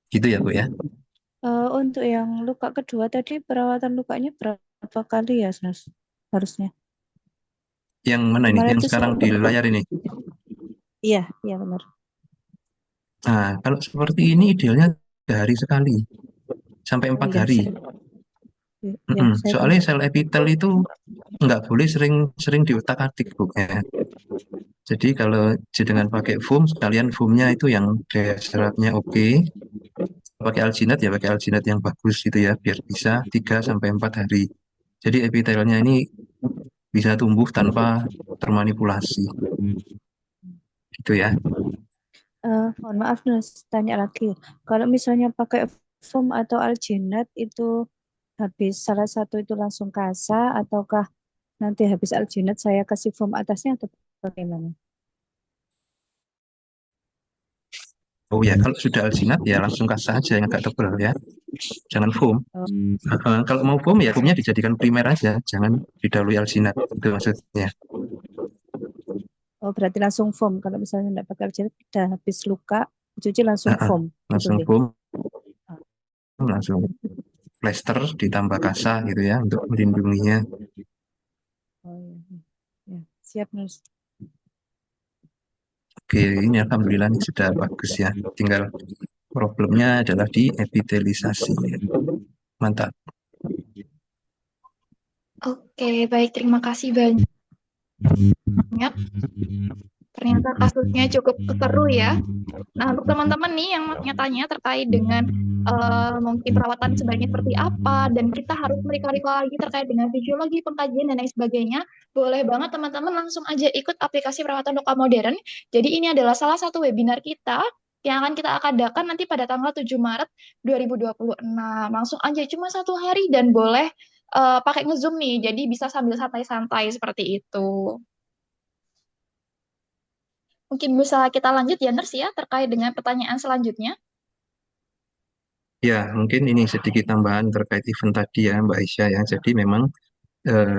Gitu ya Bu ya. Untuk yang luka kedua tadi perawatan lukanya berapa kali ya, Nurse? Harusnya. Yang mana ini? Kemarin Yang tuh sekarang di layar ini? Iya, iya benar. Nah, kalau seperti ini idealnya 3 hari sekali. Sampai 4 Iya, hari. iya, saya Soalnya sel epitel itu nggak boleh sering diutak-atik Bu ya. Jadi kalau dengan pakai foam, sekalian foamnya itu yang daya serapnya oke. Pakai alginat ya pakai alginat yang bagus gitu ya, biar bisa 3-4 hari. Jadi epitelnya ini bisa tumbuh tanpa termanipulasi. Gitu ya. Mohon maaf, Nurse, tanya lagi. Kalau misalnya pakai foam atau alginat itu habis salah satu itu langsung kasa ataukah nanti habis alginat saya kasih foam atasnya atau bagaimana? Oh ya, kalau sudah alginat ya langsung kasa aja yang agak tebal ya. Jangan foam. Oh, Kalau mau foam ya foamnya dijadikan primer aja, jangan didahului alginat. Itu maksudnya. oh, berarti langsung foam. Kalau misalnya nggak pakai alginat, udah habis luka, cuci langsung Heeh, foam. Gitu langsung nggih? foam, Oh, langsung plester ditambah kasa gitu ya untuk melindunginya. oh iya. Ya, siap, Nurse. Oke, ini alhamdulillah ini sudah bagus ya. Tinggal problemnya adalah di epitelisasi. Mantap. Oke, baik. Terima kasih banyak. Ternyata kasusnya cukup seru ya. Nah, untuk teman-teman nih yang tanya terkait dengan mungkin perawatan sebaiknya seperti apa, dan kita harus mereka lagi terkait dengan fisiologi, pengkajian, dan lain sebagainya, boleh banget teman-teman langsung aja ikut aplikasi perawatan luka modern. Jadi ini adalah salah satu webinar kita yang akan kita adakan nanti pada tanggal 7 Maret 2026. Langsung aja, cuma 1 hari dan boleh pakai nge-zoom nih, jadi bisa sambil santai-santai seperti itu. Mungkin bisa kita lanjut ya, Ners ya, terkait dengan pertanyaan selanjutnya. Ya, mungkin ini sedikit tambahan terkait event tadi ya, Mbak Aisyah ya. Jadi memang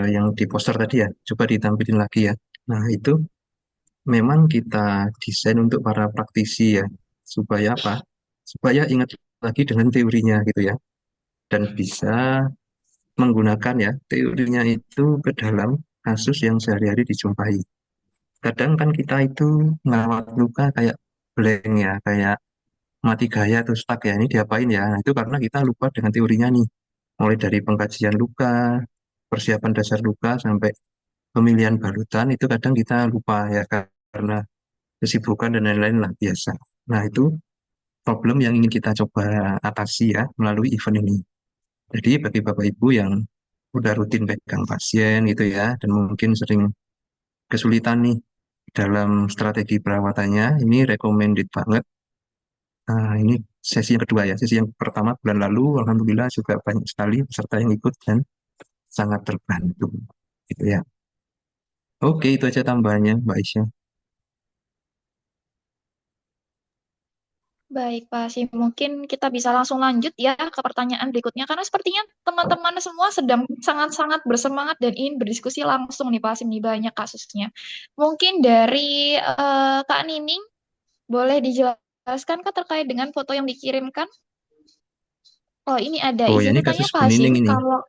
yang di poster tadi ya, coba ditampilin lagi ya. Nah, itu memang kita desain untuk para praktisi ya, supaya apa? Supaya ingat lagi dengan teorinya gitu ya, dan bisa menggunakan ya teorinya itu ke dalam kasus yang sehari-hari dijumpai. Kadang kan kita itu ngawat luka kayak blank ya, kayak mati gaya atau stuck ya, ini diapain ya? Nah, itu karena kita lupa dengan teorinya nih. Mulai dari pengkajian luka, persiapan dasar luka, sampai pemilihan balutan, itu kadang kita lupa ya, karena kesibukan dan lain-lain lah biasa. Nah, itu problem yang ingin kita coba atasi ya melalui event ini. Jadi bagi Bapak Ibu yang udah rutin pegang pasien gitu ya, dan mungkin sering kesulitan nih dalam strategi perawatannya, ini recommended banget. Nah, ini sesi yang kedua ya. Sesi yang pertama bulan lalu, alhamdulillah juga banyak sekali peserta yang ikut dan sangat terbantu. Gitu ya. Oke, itu aja tambahannya, Mbak Aisyah. Baik, Pak Sim. Mungkin kita bisa langsung lanjut ya ke pertanyaan berikutnya, karena sepertinya teman-teman semua sedang sangat-sangat bersemangat dan ingin berdiskusi langsung nih, Pak Sim, nih banyak kasusnya. Mungkin dari Kak Nining, boleh dijelaskan Kak terkait dengan foto yang dikirimkan? Oh, ini ada. Oh ya, Izin ini bertanya, kasus Bu Pak Sim, Nining ini. kalau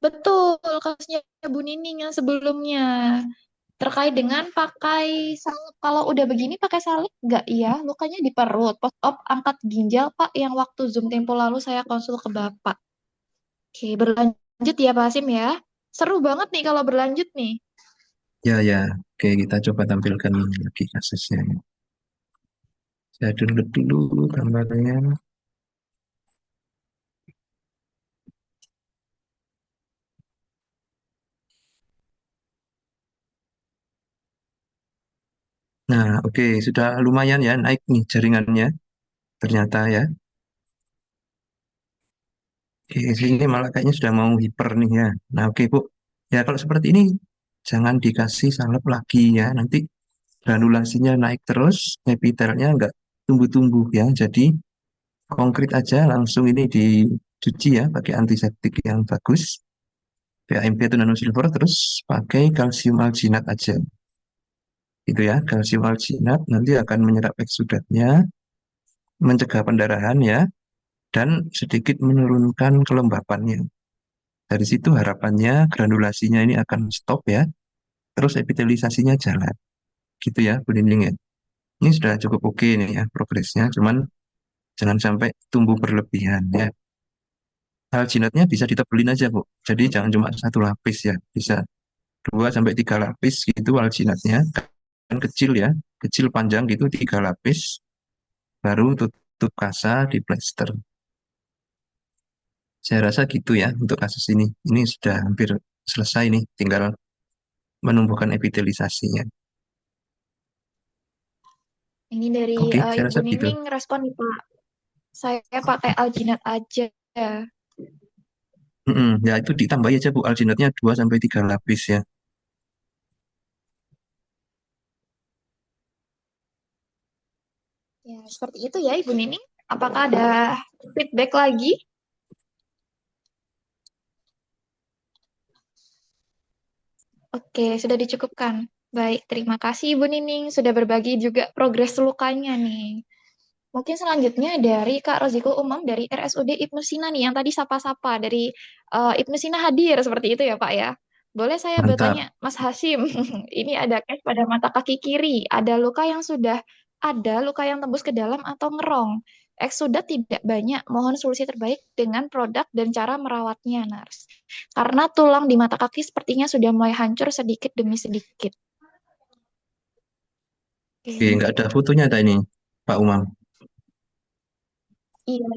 betul kasusnya Bu Nining yang sebelumnya. Terkait dengan pakai salep, kalau udah begini pakai salep nggak iya? Lukanya di perut, post-op angkat ginjal Pak, yang waktu Zoom tempo lalu saya konsul ke Bapak. Oke, berlanjut ya Pak Hasim ya. Seru banget nih kalau berlanjut nih. Ya, ya. Oke, kita coba tampilkan lagi kasusnya. Saya download dulu gambarnya. Nah, oke, sudah lumayan ya naik nih jaringannya. Ternyata ya. Oke, sini malah kayaknya sudah mau hiper nih ya. Nah, oke Bu. Ya, kalau seperti ini jangan dikasih salep lagi ya. Nanti granulasinya naik terus, epitelnya nggak tumbuh-tumbuh ya. Jadi konkret aja langsung ini dicuci ya pakai antiseptik yang bagus. PAMP atau nanosilver terus pakai kalsium alginat aja. Itu ya, kalsium alginat nanti akan menyerap eksudatnya, mencegah pendarahan ya, dan sedikit menurunkan kelembapannya. Dari situ harapannya granulasinya ini akan stop ya, terus epitelisasinya jalan. Gitu ya, Bu Nining ya. Ini sudah cukup oke nih ya progresnya, cuman jangan sampai tumbuh berlebihan ya. Alginatnya bisa ditebelin aja Bu. Jadi jangan cuma satu lapis ya, bisa 2 sampai 3 lapis gitu alginatnya. Kan kecil ya, kecil panjang gitu 3 lapis, baru tutup kasa di plester. Saya rasa gitu ya untuk kasus ini. Ini sudah hampir selesai nih, tinggal menumbuhkan epitelisasinya. Ini dari Oke, saya Ibu rasa gitu. Nining respon nih Pak. Saya pakai alginat aja. Ya itu ditambahi aja Bu, alginatnya 2 sampai 3 lapis ya. Ya, seperti itu ya Ibu Nining. Apakah ada feedback lagi? Oke, sudah dicukupkan. Baik, terima kasih Ibu Nining sudah berbagi juga progres lukanya nih. Mungkin selanjutnya dari Kak Rozikul Umam dari RSUD Ibnu Sina nih, yang tadi sapa-sapa dari Ibnu Sina hadir seperti itu ya Pak ya. Boleh saya Mantap. bertanya, Mas Hasim, ini ada case pada mata kaki kiri, ada luka yang sudah ada, luka yang tembus ke dalam atau ngerong. Eksudat tidak banyak, mohon solusi terbaik dengan produk dan cara merawatnya, Nars. Karena tulang di mata kaki sepertinya sudah mulai hancur sedikit demi sedikit. Oke, Oke. nggak ada fotonya ada ini, Pak Umam. Iya.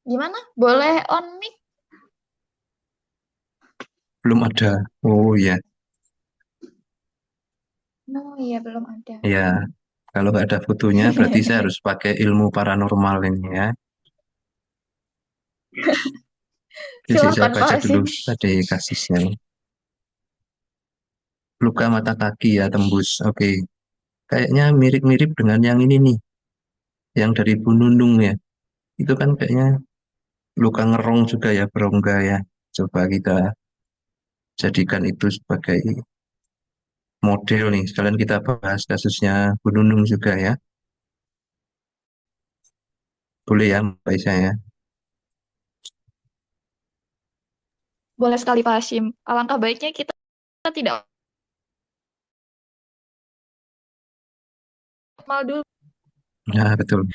Gimana? Boleh on mic? Belum ada. Oh iya, Oh iya, belum ada. ya. Kalau nggak ada fotonya, berarti saya harus pakai ilmu paranormal ini ya. Oke, saya Silakan Pak baca dulu Hasim. tadi kasusnya. Luka mata kaki ya tembus. Oke, kayaknya mirip-mirip dengan yang ini nih, yang dari Bu Nunung ya. Itu kan kayaknya luka ngerong juga ya, berongga ya. Coba kita jadikan itu sebagai model nih. Sekalian kita bahas kasusnya Bu Nunung juga ya. Boleh ya, Mbak Isa ya. Boleh sekali Pak Hasim. Alangkah baiknya kita tidak mal dulu. Nah, betul.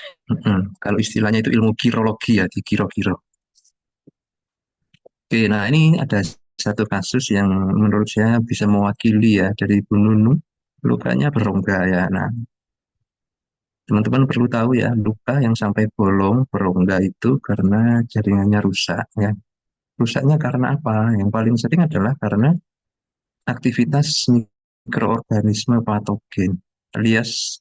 Kalau istilahnya itu ilmu kirologi ya, di kiro-kiro. Oke, nah ini ada satu kasus yang menurut saya bisa mewakili ya dari Bu Nunung. Lukanya berongga ya. Nah, teman-teman perlu tahu ya, luka yang sampai bolong, berongga itu karena jaringannya rusak ya. Rusaknya karena apa? Yang paling sering adalah karena aktivitas mikroorganisme patogen alias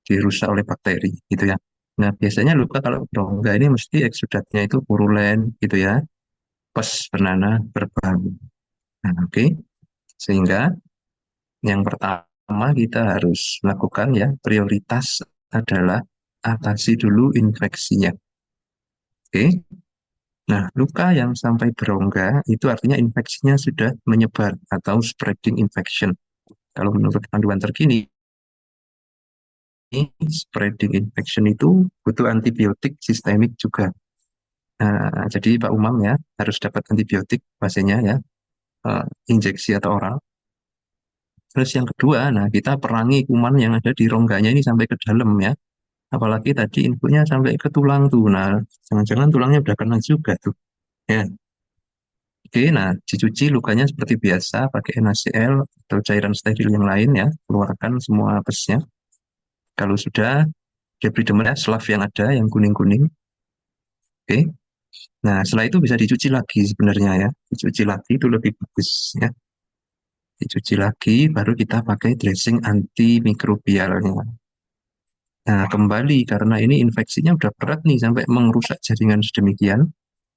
dirusak oleh bakteri gitu ya. Nah, biasanya luka kalau berongga ini mesti eksudatnya itu purulen gitu ya, pes, bernanah, berbau. Nah, oke. Sehingga yang pertama kita harus lakukan ya, prioritas adalah atasi dulu infeksinya. Oke. Nah, luka yang sampai berongga itu artinya infeksinya sudah menyebar atau spreading infection. Kalau menurut panduan terkini, spreading infection itu butuh antibiotik sistemik juga. Nah, jadi Pak Umam ya harus dapat antibiotik pasiennya ya, injeksi atau oral. Terus yang kedua, nah kita perangi kuman yang ada di rongganya ini sampai ke dalam ya. Apalagi tadi infonya sampai ke tulang tuh. Nah, jangan-jangan tulangnya udah kena juga tuh. Ya. Oke, nah dicuci lukanya seperti biasa pakai NaCl atau cairan steril yang lain ya. Keluarkan semua pesnya. Kalau sudah, debridement ya, slav yang ada, yang kuning-kuning. Oke. Nah, setelah itu bisa dicuci lagi sebenarnya ya. Dicuci lagi itu lebih bagus ya. Dicuci lagi, baru kita pakai dressing antimikrobialnya. Nah, kembali karena ini infeksinya udah berat nih sampai merusak jaringan sedemikian,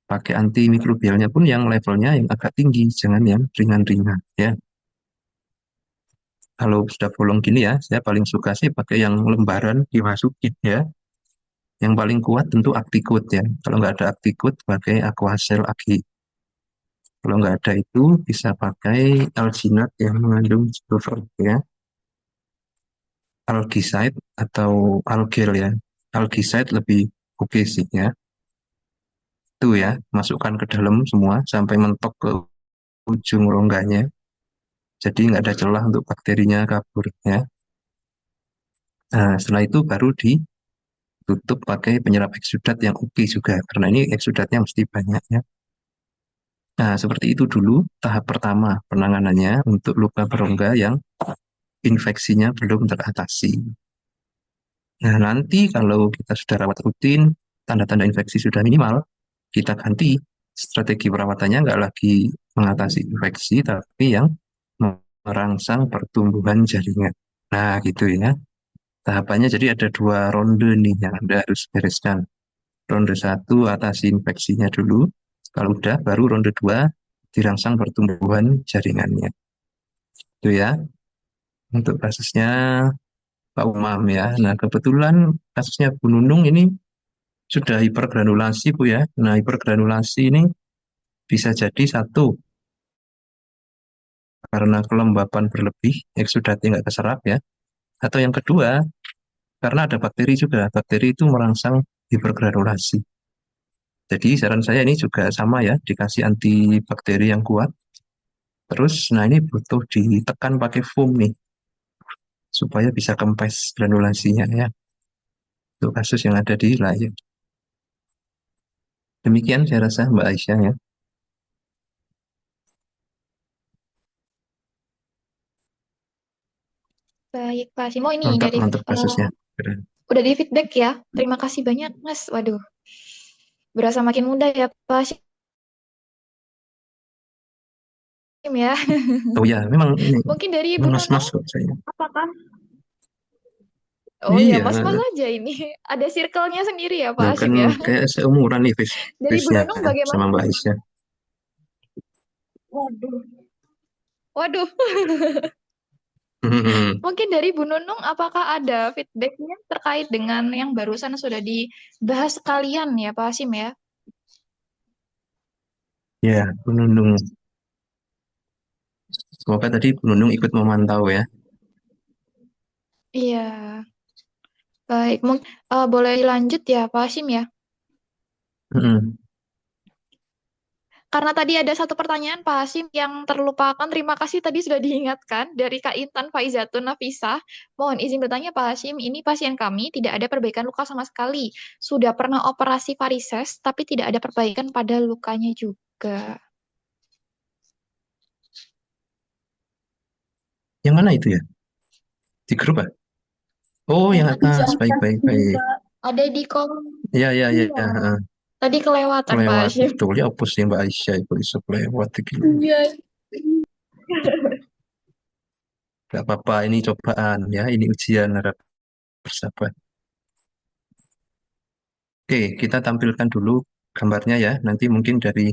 pakai antimikrobialnya pun yang levelnya yang agak tinggi, jangan yang ringan-ringan ya. Kalau sudah bolong gini ya, saya paling suka sih pakai yang lembaran dimasukin ya. Yang paling kuat tentu Acticut ya. Kalau nggak ada Acticut, pakai Aquacel Agi. Kalau nggak ada itu, bisa pakai alginat yang mengandung sulfur ya. Algicide atau algel ya. Algicide lebih oke sih ya. Itu ya, masukkan ke dalam semua sampai mentok ke ujung rongganya. Jadi nggak ada celah untuk bakterinya kabur ya. Nah, setelah itu baru ditutup pakai penyerap eksudat yang oke juga. Karena ini eksudatnya mesti banyak ya. Nah, seperti itu dulu tahap pertama penanganannya untuk luka berongga yang infeksinya belum teratasi. Nah, nanti kalau kita sudah rawat rutin, tanda-tanda infeksi sudah minimal, kita ganti strategi perawatannya nggak lagi mengatasi infeksi, tapi yang merangsang pertumbuhan jaringan. Nah, gitu ya. Tahapannya jadi ada 2 ronde nih yang Anda harus bereskan. Ronde 1 atasi infeksinya dulu. Kalau udah, baru ronde 2 dirangsang pertumbuhan jaringannya. Itu ya, untuk kasusnya Pak Umam ya. Nah, kebetulan kasusnya Bu Nunung ini sudah hipergranulasi Bu ya. Nah, hipergranulasi ini bisa jadi satu, karena kelembapan berlebih, eksudasi nggak keserap ya. Atau yang kedua, karena ada bakteri juga. Bakteri itu merangsang hipergranulasi. Jadi saran saya ini juga sama ya, dikasih antibakteri yang kuat. Terus, nah ini butuh ditekan pakai foam nih, supaya bisa kempes granulasinya ya. Itu kasus yang ada di layar. Demikian saya rasa Mbak Aisyah ya. Baik, Pak Simo ini Mantap, dari mantap kasusnya. Keren. udah di feedback ya. Terima kasih banyak, Mas. Waduh, berasa makin muda ya, Pak Sim ya. Oh ya, memang ini Mungkin dari Bu mas-mas Nunung, kok saya. apakah? Oh ya, Iya, Mas-mas aja ini. Ada circle-nya sendiri ya, Pak nah kan Hasim ya. kayak seumuran nih Dari Bu face-nya Nunung bagaimana? sama Mbak Aisyah. Waduh. Waduh. Hmm, Mungkin dari Bu Nunung, apakah ada feedbacknya terkait dengan yang barusan sudah dibahas sekalian ya, Pak Hasim ya? ya, Bu Nunung. Semoga tadi Bu Nunung ikut memantau ya. Iya, baik. Mungkin boleh lanjut ya, Pak Hasim ya? Hmm. Karena tadi ada satu pertanyaan Pak Hasim yang terlupakan. Terima kasih tadi sudah diingatkan dari Kak Intan Faizatun Nafisa. Mohon izin bertanya Pak Hasim, ini pasien kami tidak ada perbaikan luka sama sekali. Sudah pernah operasi varises, tapi tidak ada perbaikan pada lukanya juga. Yang mana itu ya? Di grup ah? Oh, yang Yang atas. Baik, baik, baik. ada di kolom. Ya, ya, ya. Iya. Tadi kelewatan Pak Kelewat. Hasim. Betul ya, opus Mbak Aisyah itu bisa kelewat. Iya. Gak apa-apa, ini cobaan ya. Ini ujian, harap bersabar. Oke, kita tampilkan dulu gambarnya ya. Nanti mungkin dari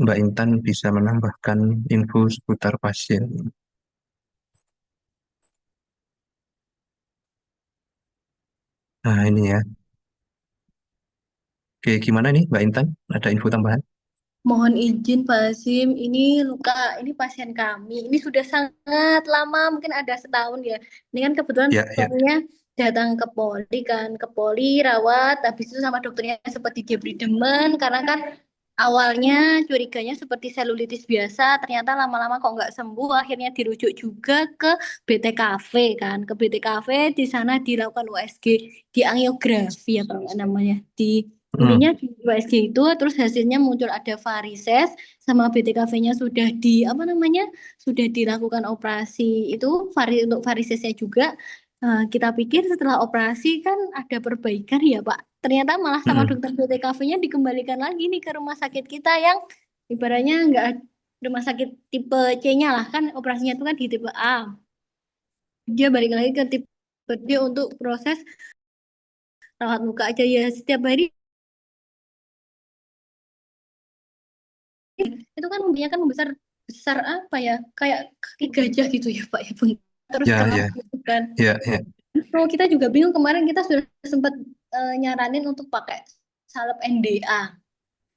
Mbak Intan bisa menambahkan info seputar pasien. Nah, ini ya. Oke, gimana nih Mbak Intan? Ada info tambahan? Mohon izin Pak Hasim, ini pasien kami. Ini sudah sangat lama, mungkin ada setahun ya. Ini kan kebetulan Ya, ya. dokternya datang ke Poli kan, ke Poli rawat, habis itu sama dokternya seperti diberi demen karena kan awalnya curiganya seperti selulitis biasa, ternyata lama-lama kok nggak sembuh, akhirnya dirujuk juga ke BTKV kan, ke BTKV di sana dilakukan USG, di angiografi apa namanya, di Hmm. intinya di USG itu terus hasilnya muncul ada varises sama BTKV-nya sudah di apa namanya sudah dilakukan operasi itu untuk varisesnya juga. Kita pikir setelah operasi kan ada perbaikan ya Pak. Ternyata malah sama Hmm. dokter BTKV-nya dikembalikan lagi nih ke rumah sakit kita yang ibaratnya nggak rumah sakit tipe C-nya lah kan operasinya itu kan di tipe A. Dia balik lagi ke tipe D untuk proses rawat muka aja ya setiap hari itu kan umbinya kan besar besar apa ya kayak kaki gajah gitu ya Pak ya Bang. Terus Ya, keras ya, gitu kan. ya, ya. So, kita juga bingung kemarin kita sudah sempat nyaranin untuk pakai salep NDA.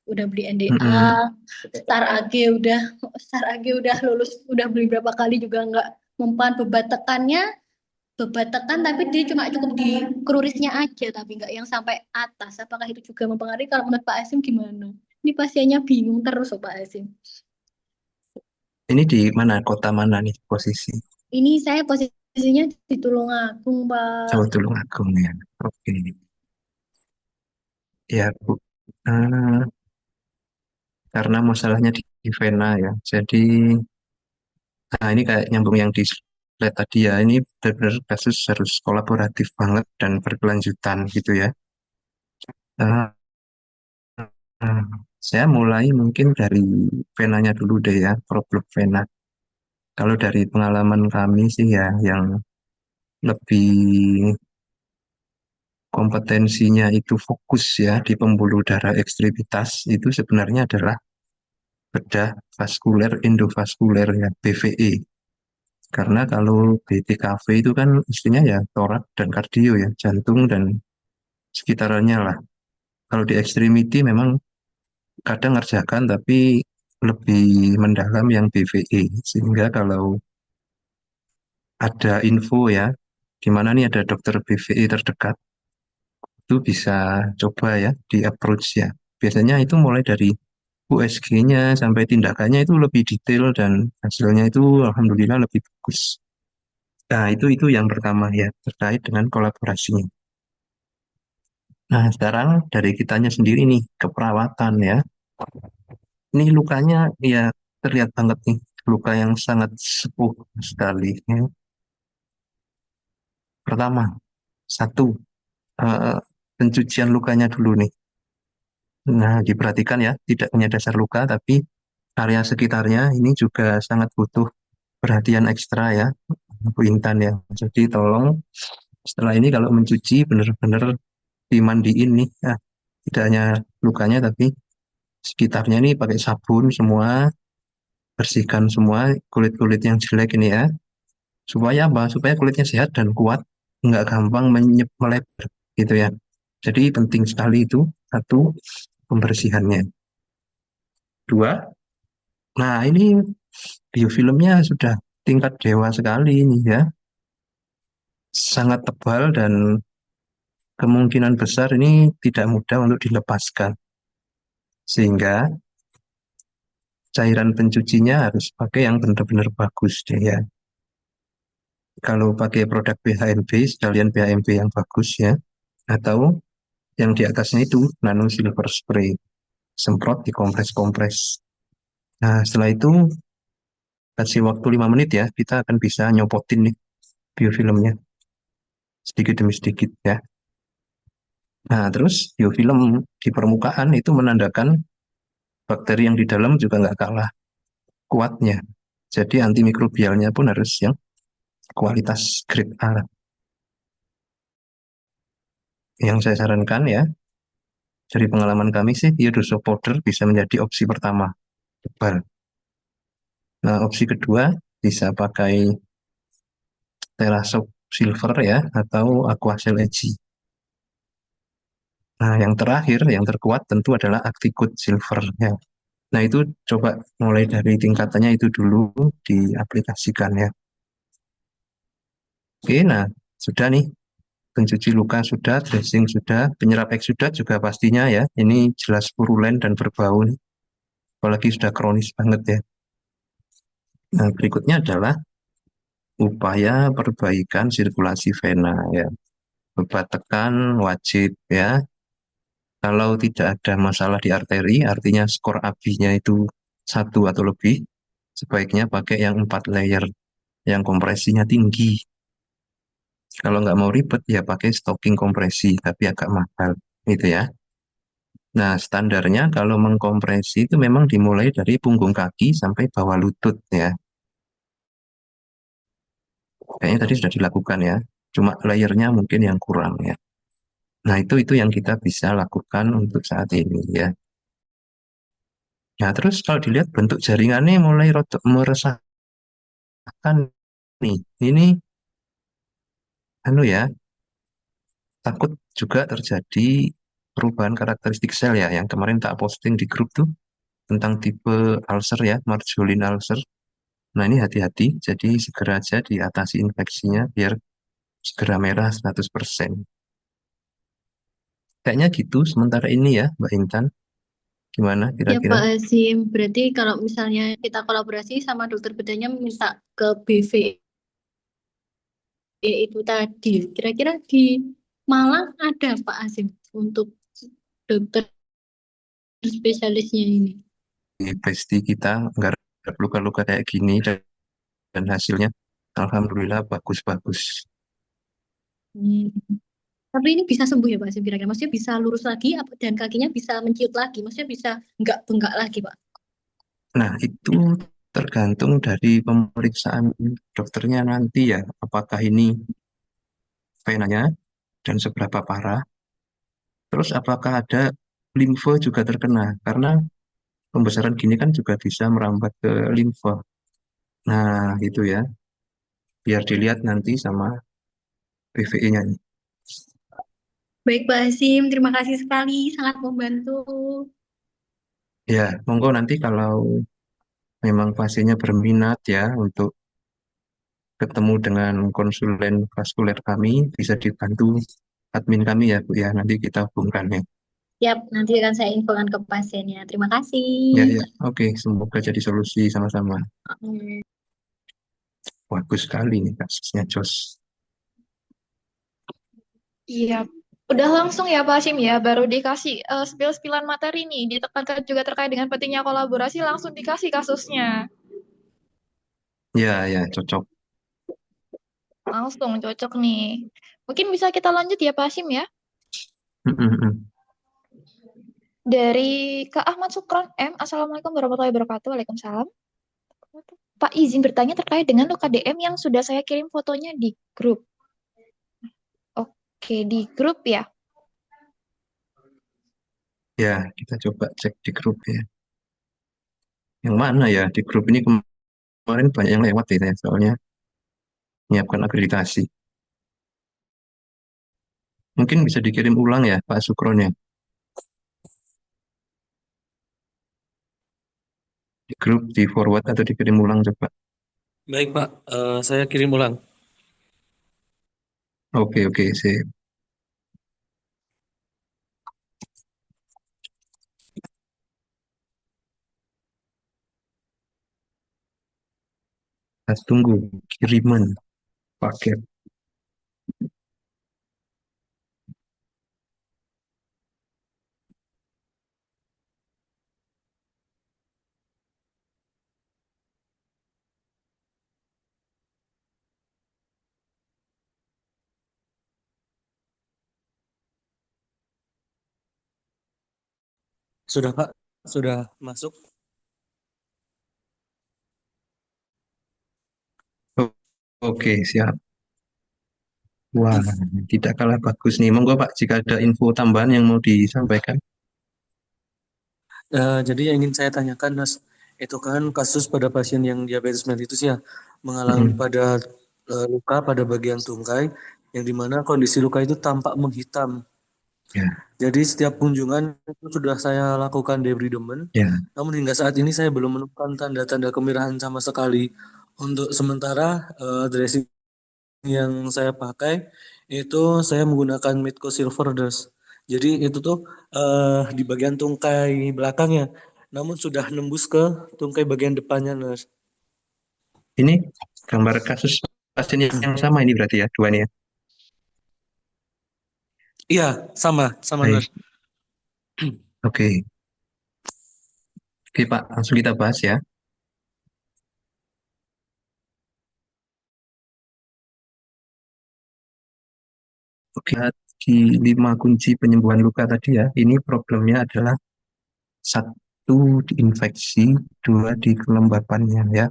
Udah beli NDA, Hmm. Star AG udah lulus, udah beli berapa kali juga nggak mempan bebat tekan tapi dia cuma cukup di krurisnya aja tapi nggak yang sampai atas. Apakah itu juga mempengaruhi? Kalau menurut Pak Asim gimana? Ini pasiennya bingung terus oh, Pak Asim. Ini di mana? Kota mana nih posisi? Ini saya posisinya di Tulungagung, Pak. Jawa Tulungagung ya. Oke. Ya, Bu. Eh, karena masalahnya di vena ya. Jadi, nah ini kayak nyambung yang di slide tadi ya. Ini benar-benar kasus harus kolaboratif banget dan berkelanjutan gitu ya. Eh, eh, saya mulai mungkin dari venanya dulu deh ya, problem vena. Kalau dari pengalaman kami sih ya, yang lebih kompetensinya itu fokus ya di pembuluh darah ekstremitas, itu sebenarnya adalah bedah vaskuler endovaskuler ya, BVE. Karena kalau BTKV itu kan istinya ya torak dan kardio ya, jantung dan sekitarnya lah. Kalau di extremity memang kadang ngerjakan tapi lebih mendalam yang BVE. Sehingga kalau ada info ya, di mana nih ada dokter BVE terdekat, itu bisa coba ya di approach ya. Biasanya itu mulai dari USG-nya sampai tindakannya itu lebih detail dan hasilnya itu alhamdulillah lebih bagus. Nah, itu yang pertama ya, terkait dengan kolaborasinya. Nah, sekarang dari kitanya sendiri nih, keperawatan ya. Ini lukanya ya terlihat banget nih, luka yang sangat sepuh sekali. Ya. Pertama, satu, eh, pencucian lukanya dulu nih. Nah, diperhatikan ya, tidak hanya dasar luka, tapi area sekitarnya ini juga sangat butuh perhatian ekstra ya, Bu Intan ya. Jadi tolong setelah ini kalau mencuci benar-benar dimandiin nih, ya. Tidak hanya lukanya, tapi sekitarnya nih pakai sabun semua, bersihkan semua kulit-kulit yang jelek ini ya. Supaya apa? Supaya kulitnya sehat dan kuat, nggak gampang melebar gitu ya. Jadi penting sekali itu, satu, pembersihannya. Dua, nah ini biofilmnya sudah tingkat dewa sekali ini ya. Sangat tebal dan kemungkinan besar ini tidak mudah untuk dilepaskan. Sehingga cairan pencucinya harus pakai yang benar-benar bagus deh ya. Kalau pakai produk BHMB, sekalian BHMB yang bagus ya. Atau yang di atasnya itu nano silver spray. Semprot di kompres-kompres. Nah, setelah itu kasih waktu 5 menit ya, kita akan bisa nyopotin nih biofilmnya. Sedikit demi sedikit ya. Nah, terus biofilm di permukaan itu menandakan bakteri yang di dalam juga nggak kalah kuatnya. Jadi antimikrobialnya pun harus yang kualitas grade A. Yang saya sarankan ya, dari pengalaman kami sih, iodoso powder bisa menjadi opsi pertama, tebal. Nah, opsi kedua bisa pakai Terasop Silver ya, atau Aquacel Edge. Nah, yang terakhir, yang terkuat tentu adalah Acticoat Silver ya. Nah, itu coba mulai dari tingkatannya itu dulu diaplikasikan ya. Oke, nah sudah nih, pencuci luka sudah, dressing sudah, penyerap X sudah juga pastinya ya. Ini jelas purulen dan berbau nih. Apalagi sudah kronis banget ya. Nah, berikutnya adalah upaya perbaikan sirkulasi vena ya. Obat tekan wajib ya. Kalau tidak ada masalah di arteri, artinya skor AB-nya itu 1 atau lebih, sebaiknya pakai yang 4 layer, yang kompresinya tinggi. Kalau nggak mau ribet, ya pakai stocking kompresi, tapi agak mahal, gitu ya. Nah, standarnya kalau mengkompresi itu memang dimulai dari punggung kaki sampai bawah lutut ya. Kayaknya tadi sudah dilakukan ya, cuma layernya mungkin yang kurang ya. Nah, itu yang kita bisa lakukan untuk saat ini ya. Nah, terus kalau dilihat bentuk jaringannya mulai rotok meresahkan nih. Ini anu ya, takut juga terjadi perubahan karakteristik sel ya, yang kemarin tak posting di grup tuh tentang tipe ulcer ya, Marjolin ulcer. Nah, ini hati-hati, jadi segera aja diatasi infeksinya biar segera merah 100%. Kayaknya gitu sementara ini ya, Mbak Intan. Gimana Ya kira-kira? Pak Hasim, berarti kalau misalnya kita kolaborasi sama dokter bedanya minta ke BV itu tadi, kira-kira di Malang ada Pak Hasim untuk dokter spesialisnya ini? Di Besti kita nggak ada luka-luka kayak gini dan hasilnya alhamdulillah bagus-bagus. Hmm. Tapi ini bisa sembuh ya Pak Hasim kira-kira? Maksudnya bisa lurus lagi dan kakinya bisa menciut lagi? Maksudnya bisa nggak bengkak lagi Pak? Nah, itu tergantung dari pemeriksaan dokternya nanti ya, apakah ini venanya dan seberapa parah. Terus apakah ada limfe juga terkena? Karena pembesaran gini kan juga bisa merambat ke limfe. Nah, gitu ya. Biar dilihat nanti sama PVE-nya. Baik, Pak Hasim, terima kasih sekali, sangat membantu. Ya, monggo nanti kalau memang pasiennya berminat ya untuk ketemu dengan konsulen vaskuler kami, bisa dibantu admin kami ya Bu ya. Nanti kita hubungkan ya. Siap, nanti akan saya infokan ke pasiennya. Terima kasih. Ya, ya. Oke, semoga jadi solusi sama-sama. Hmm. Bagus sekali nih kasusnya Jos. Iya, udah langsung ya Pak Hashim ya, baru dikasih spill-spillan materi nih, ditekankan juga terkait dengan pentingnya kolaborasi, langsung dikasih kasusnya. Ya, ya, cocok. Langsung cocok nih. Mungkin bisa kita lanjut ya Pak Hashim ya. Mm, mm, mm. Dari Kak Ahmad Sukron M. Assalamualaikum warahmatullahi wabarakatuh. Waalaikumsalam. Pak izin bertanya terkait dengan luka DM yang sudah saya kirim fotonya di grup. Oke, di grup ya. Ya, kita coba cek di grup ya. Yang mana ya? Di grup ini kemarin banyak yang lewat ya, soalnya menyiapkan akreditasi. Mungkin bisa dikirim ulang ya, Pak Sukron ya. Di grup, di forward atau dikirim ulang coba. Baik, Pak. Saya kirim ulang. Oke, oke, sip. Kita tunggu kiriman paket. Sudah, Pak. Sudah masuk. Oke, siap. Wah, tidak kalah bagus nih. Monggo Pak, jika ada info tambahan yang mau disampaikan. Jadi yang ingin saya tanyakan, Mas, itu kan kasus pada pasien yang diabetes mellitus ya, mengalami Mm-mm. pada luka pada bagian tungkai, yang dimana kondisi luka itu tampak menghitam. Ya, Jadi setiap kunjungan itu sudah saya lakukan debridement, ya. namun hingga saat ini saya belum menemukan tanda-tanda kemerahan sama sekali. Untuk sementara, dressing yang saya pakai itu saya menggunakan Midco Silver Dust. Jadi itu tuh di bagian tungkai belakangnya, namun sudah nembus ke tungkai bagian depannya, Nurse. Ini gambar kasus pasien yang sama ini berarti ya, dua ini ya. Iya, sama, sama, Baik, Nurse. oke. Oke Pak, langsung kita bahas ya. Oke, di 5 kunci penyembuhan luka tadi ya, ini problemnya adalah satu di infeksi, dua di kelembapannya ya.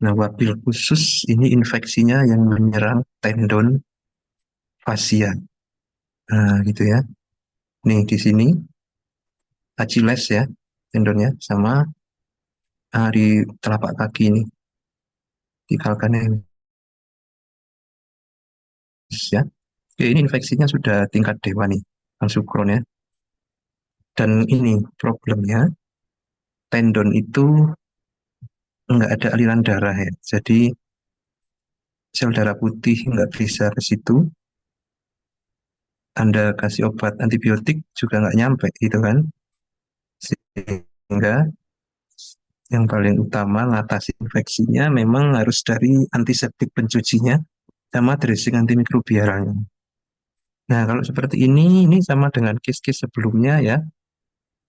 Nah, wabil khusus ini infeksinya yang menyerang tendon fasia. Nah, gitu ya. Nih di sini Achilles ya, tendonnya sama di telapak kaki ini di kalkaneus ya. Oke, ini infeksinya sudah tingkat dewa nih, Bang Sukron ya. Dan ini problemnya tendon itu nggak ada aliran darah ya. Jadi sel darah putih nggak bisa ke situ. Anda kasih obat antibiotik juga nggak nyampe gitu kan. Sehingga yang paling utama mengatasi infeksinya memang harus dari antiseptik pencucinya sama dressing antimikrobialnya. Nah, kalau seperti ini sama dengan case-case sebelumnya ya,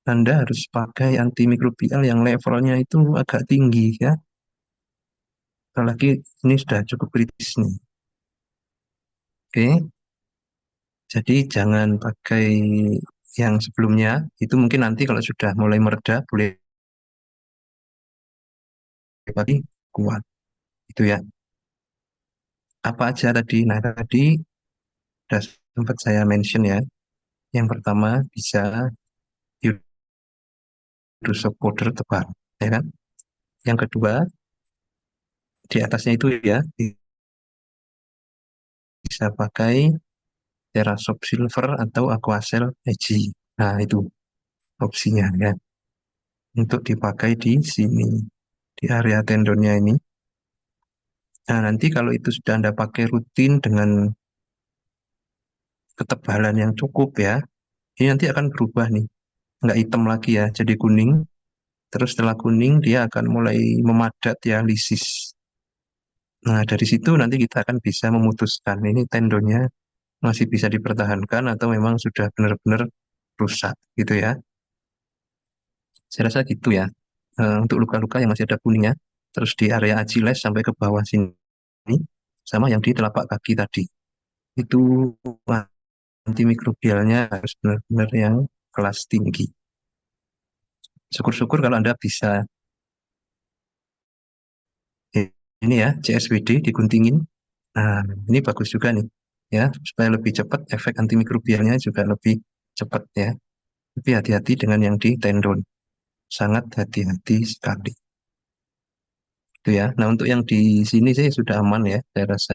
Anda harus pakai antimikrobial yang levelnya itu agak tinggi ya. Apalagi ini sudah cukup kritis nih. Oke, jadi jangan pakai yang sebelumnya. Itu mungkin nanti kalau sudah mulai mereda boleh pakai kuat. Itu ya. Apa aja tadi? Nah, tadi sudah sempat saya mention ya. Yang pertama bisa iodoscope powder tebal, ya kan? Yang kedua di atasnya itu ya bisa pakai Terasop Silver atau Aquacel Edgy. Nah itu opsinya ya untuk dipakai di sini di area tendonnya ini. Nah nanti kalau itu sudah Anda pakai rutin dengan ketebalan yang cukup ya, ini nanti akan berubah nih, nggak hitam lagi ya, jadi kuning. Terus setelah kuning dia akan mulai memadat ya, lisis. Nah dari situ nanti kita akan bisa memutuskan ini tendonnya masih bisa dipertahankan atau memang sudah benar-benar rusak gitu ya. Saya rasa gitu ya. Untuk luka-luka yang masih ada kuningnya, terus di area Achilles sampai ke bawah sini, sama yang di telapak kaki tadi. Itu antimikrobialnya harus benar-benar yang kelas tinggi. Syukur-syukur kalau Anda bisa ini ya, CSWD diguntingin. Nah, ini bagus juga nih. Ya, supaya lebih cepat efek antimikrobialnya juga lebih cepat ya. Tapi hati-hati dengan yang di tendon. Sangat hati-hati sekali. Itu ya. Nah, untuk yang di sini sih sudah aman ya, saya rasa.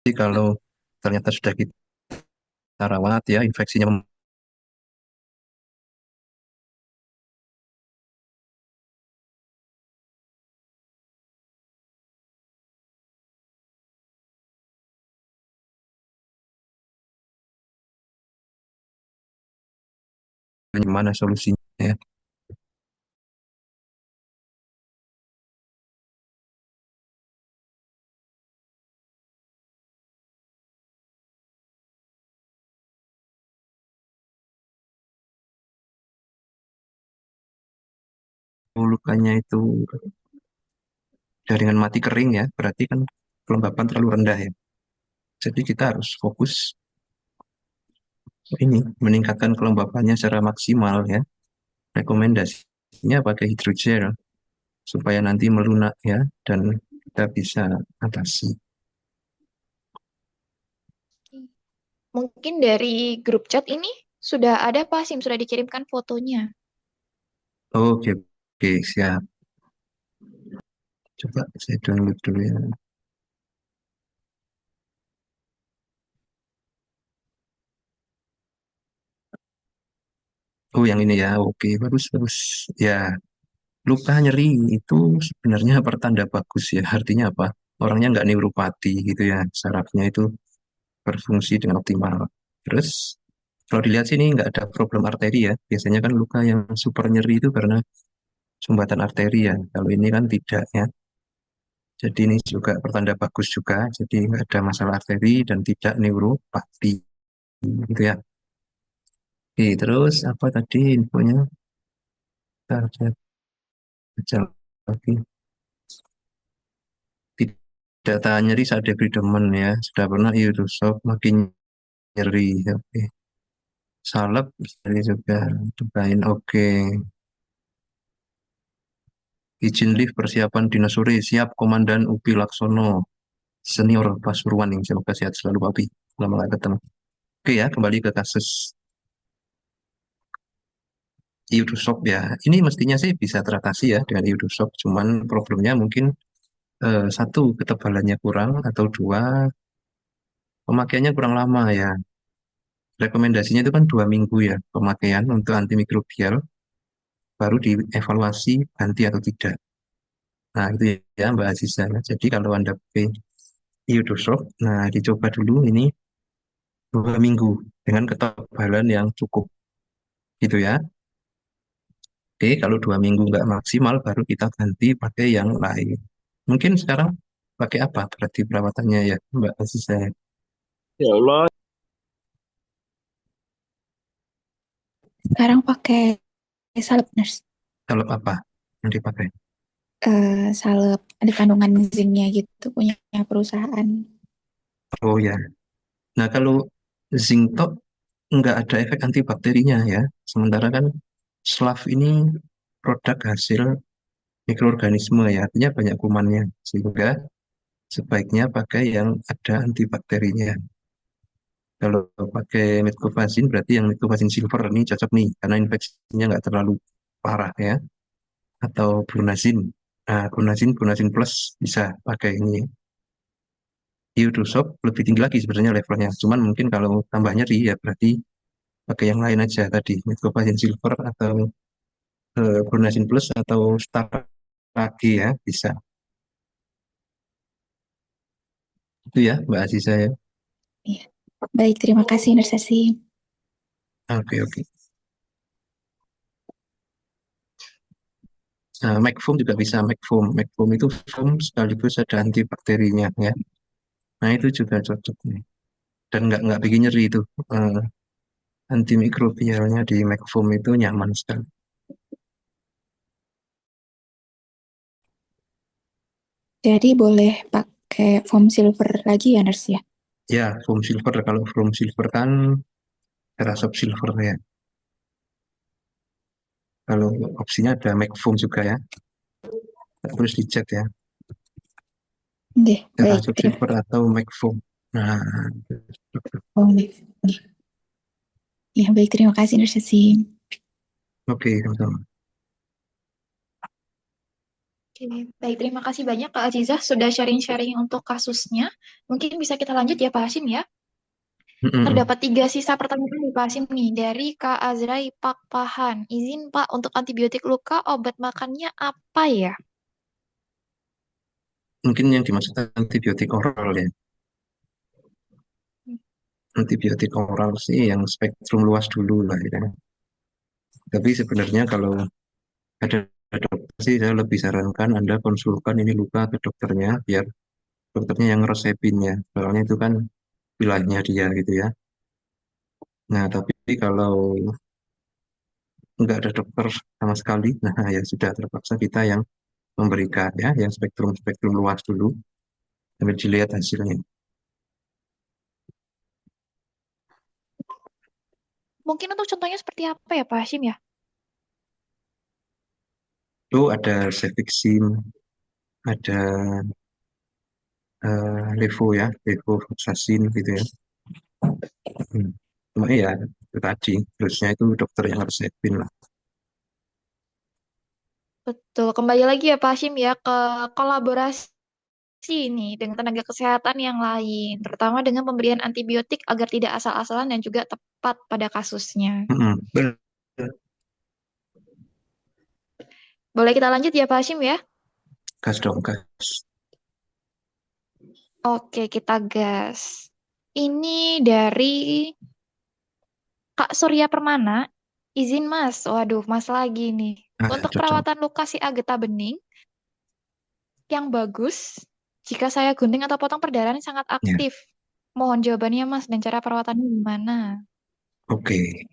Jadi kalau ternyata sudah kita rawat ya, infeksinya gimana solusinya ya. Lukanya itu jaringan mati kering ya, berarti kan kelembapan terlalu rendah ya. Jadi kita harus fokus ini meningkatkan kelembapannya secara maksimal ya. Rekomendasinya pakai hidrogel supaya nanti melunak ya dan kita bisa atasi. Mungkin dari grup chat ini sudah ada Pak Sim, sudah dikirimkan fotonya. Oke, oke, siap. Coba saya download dulu ya. Oh, yang ini ya. Oke, bagus, bagus. Ya, luka nyeri itu sebenarnya pertanda bagus ya. Artinya apa? Orangnya nggak neuropati gitu ya. Sarafnya itu berfungsi dengan optimal. Terus kalau dilihat sini nggak ada problem arteri ya. Biasanya kan luka yang super nyeri itu karena sumbatan arteri ya. Kalau ini kan tidak ya. Jadi ini juga pertanda bagus juga. Jadi nggak ada masalah arteri dan tidak neuropati gitu ya. Oke, terus apa tadi infonya? Kita baca lagi. Tidak tahan nyeri saat debridemen ya. Sudah pernah iodosop makin nyeri. Oke. Salep nyeri juga. Cobain oke. Izin lift persiapan dinas sore. Siap Komandan Upi Laksono. Senior Pasuruan yang semoga sehat selalu Pak Upi. Lama gak ketemu. Oke ya, kembali ke kasus iodosop ya. Ini mestinya sih bisa teratasi ya dengan iodosop. Cuman problemnya mungkin satu, ketebalannya kurang. Atau dua, pemakaiannya kurang lama ya. Rekomendasinya itu kan 2 minggu ya pemakaian untuk antimikrobial. Baru dievaluasi ganti atau tidak. Nah itu ya Mbak Aziza. Jadi kalau Anda pakai iodosop, nah dicoba dulu ini 2 minggu dengan ketebalan yang cukup gitu ya. Oke, kalau 2 minggu nggak maksimal, baru kita ganti pakai yang lain. Mungkin sekarang pakai apa berarti perawatannya ya, Mbak Aziza? Ya Allah. sekarang pakai salep nurse. Salep apa yang dipakai? Salep ada kandungan zincnya gitu punya perusahaan. Oh ya. Nah, kalau zinc tok nggak ada efek antibakterinya ya. Sementara kan SLAF ini produk hasil mikroorganisme ya, artinya banyak kumannya. Sehingga sebaiknya pakai yang ada antibakterinya. Kalau pakai metcobazin berarti yang metcobazin silver ini cocok nih, karena infeksinya nggak terlalu parah ya. Atau brunazin. Nah, brunazin plus bisa pakai ini. Iodosop lebih tinggi lagi sebenarnya levelnya. Cuman mungkin kalau tambah nyeri ya berarti pakai yang lain aja tadi. Methcobazin silver atau brunazin plus atau star lagi ya bisa. Itu ya Mbak Aziza ya. Iya. Baik, terima kasih Nurse Asim. Oke oke. Nah, Macfoam juga bisa Macfoam. Macfoam itu foam sekaligus ada antibakterinya ya. Nah itu juga cocok nih. Dan nggak bikin nyeri itu. Eh, Antimikrobialnya di Macfoam itu nyaman sekali. Jadi boleh pakai foam silver lagi ya Nurse ya? Ya, foam silver. Kalau foam silver kan Terasop silver ya. Kalau opsinya ada Macfoam juga ya. Terus dicek ya. Oke, baik. Terasop silver atau Macfoam. Nah, Oh, baik. Ya, baik. Terima kasih Nurse Asim. oke, sama-sama. Oke, baik. Terima kasih banyak Kak Azizah sudah sharing-sharing untuk kasusnya. Mungkin bisa kita lanjut ya Pak Hasim ya. Terdapat 3 sisa pertanyaan nih Pak Hasim nih dari Kak Azrai Pak Pahan. Izin Pak, untuk antibiotik luka obat makannya apa ya? Mungkin yang dimaksud antibiotik oral ya. Antibiotik oral sih yang spektrum luas dulu lah ya. Tapi sebenarnya kalau ada dokter sih saya lebih sarankan Anda konsulkan ini luka ke dokternya biar dokternya yang resepinnya. Soalnya itu kan wilayahnya dia gitu ya. Nah, tapi kalau nggak ada dokter sama sekali, nah ya sudah terpaksa kita yang memberikan ya, yang spektrum luas dulu, sambil dilihat hasilnya. Mungkin untuk contohnya seperti apa ya Pak Hasim ya? Itu ada Cefixim, ada Levo ya, Levofloxacin gitu ya. Cuma ya itu tadi, terusnya itu dokter yang harus resepin lah. Betul, kembali lagi ya Pak Hasim ya ke kolaborasi ini dengan tenaga kesehatan yang lain, terutama dengan pemberian antibiotik agar tidak asal-asalan dan juga tepat pada kasusnya. Benar. Boleh kita lanjut ya Pak Hasim ya? Gas dong, gas. Oke, kita gas. Ini dari Kak Surya Permana. Izin Mas, waduh Mas lagi nih. Untuk Cocok. perawatan luka si Ageta bening yang bagus, jika saya gunting atau potong perdarahan sangat Ya, aktif. Mohon jawabannya Mas dan cara perawatannya gimana? oke.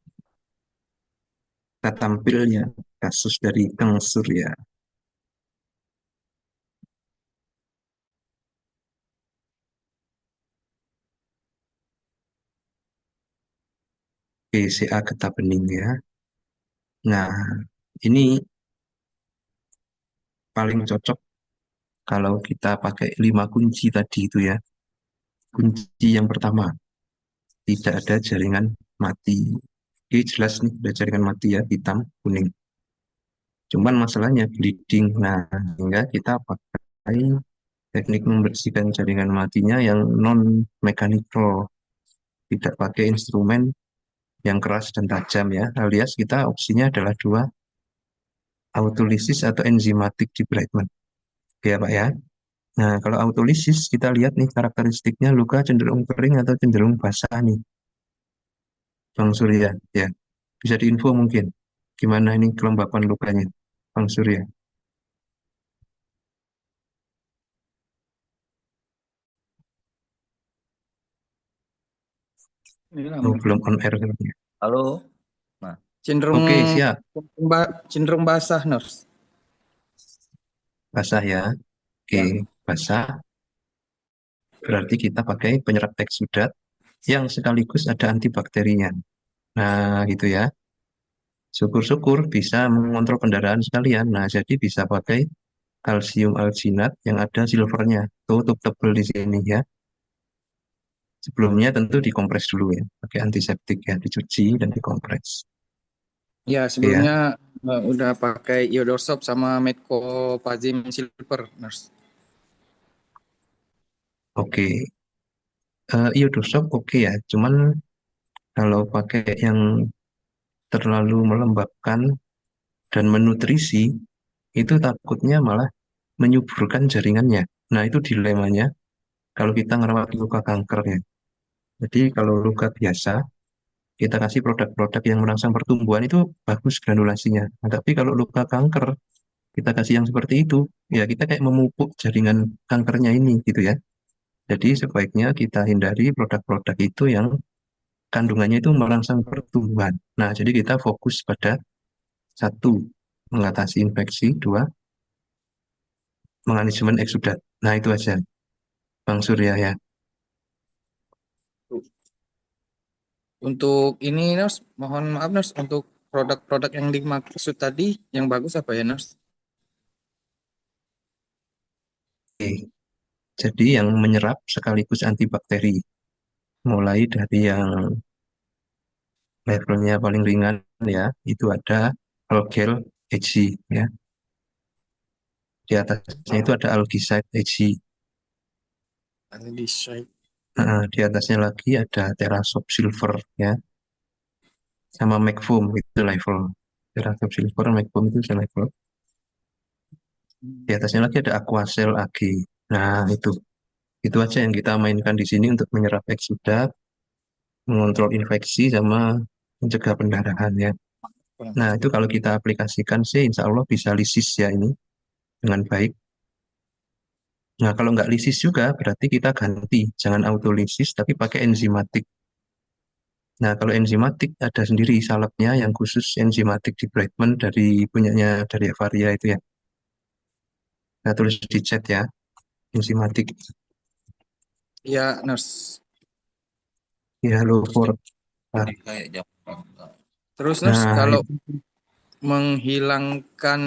Kita tampilnya kasus dari Kang Surya. PCA getah bening ya. Nah, ini paling cocok kalau kita pakai 5 kunci tadi itu ya. Kunci yang pertama, tidak ada jaringan mati. Ini jelas nih, ada jaringan mati ya, hitam, kuning. Cuman masalahnya bleeding. Nah, sehingga kita pakai teknik membersihkan jaringan matinya yang non-mechanical. Tidak pakai instrumen yang keras dan tajam ya. Alias kita opsinya adalah dua, autolisis atau enzimatic debridement. Oke ya Pak ya. Nah, kalau autolisis kita lihat nih karakteristiknya luka cenderung kering atau cenderung basah nih. Bang Surya, ya. Bisa diinfo mungkin gimana ini kelembapan lukanya, Bang Surya. Ini Oh, namanya. belum on air sebenarnya. Halo. Nah, cenderung Oke, siap. cenderung basah, nurse. Basah ya. Oke, Ya. basah. Berarti kita pakai penyerap eksudat yang sekaligus ada antibakterinya. Nah, gitu ya. Syukur-syukur bisa mengontrol pendarahan sekalian. Nah, jadi bisa pakai kalsium alginat yang ada silvernya. Tutup tebel di sini ya. Sebelumnya tentu dikompres dulu ya, pakai antiseptik ya, dicuci dan dikompres. Ya, Oke ya. sebelumnya udah pakai iodorsop sama metcopazim silver, nurse. Oke. Iodosorb oke ya, cuman kalau pakai yang terlalu melembabkan dan menutrisi, itu takutnya malah menyuburkan jaringannya. Nah, itu dilemanya kalau kita ngerawat luka kanker ya. Jadi kalau luka biasa, kita kasih produk-produk yang merangsang pertumbuhan itu bagus granulasinya. Nah, tapi kalau luka kanker, kita kasih yang seperti itu, ya kita kayak memupuk jaringan kankernya ini gitu ya. Jadi sebaiknya kita hindari produk-produk itu yang kandungannya itu merangsang pertumbuhan. Nah, jadi kita fokus pada satu, mengatasi infeksi, dua, manajemen eksudat. Nah, itu aja, Bang Surya ya. Untuk ini, nurse, mohon maaf, nurse, untuk produk-produk yang dimaksud tadi, yang bagus apa ya, nurse? Oke. Jadi yang menyerap sekaligus antibakteri, mulai dari yang levelnya paling ringan ya, itu ada Algel HC ya. Di atasnya itu ada Algicide HC. Nah, di atasnya lagi ada Terasop Silver ya, sama Macfoam itu level. Terasop Silver, Macfoam itu level. Di atasnya lagi ada Aquacel AG. Nah, itu aja yang kita mainkan di sini untuk menyerap eksudat, mengontrol infeksi sama mencegah pendarahan ya. Nah, itu kalau kita aplikasikan sih insya Allah bisa lisis ya ini dengan baik. Nah, kalau nggak lisis juga berarti kita ganti, jangan autolisis tapi pakai enzimatik. Nah, kalau enzimatik ada sendiri salepnya yang khusus enzimatik debridement dari punyanya dari Avaria itu ya. Nah, tulis di chat ya, enzimatik. Ya, nurse. Ya, low for. Terus, nurse, Nah, kalau menghilangkan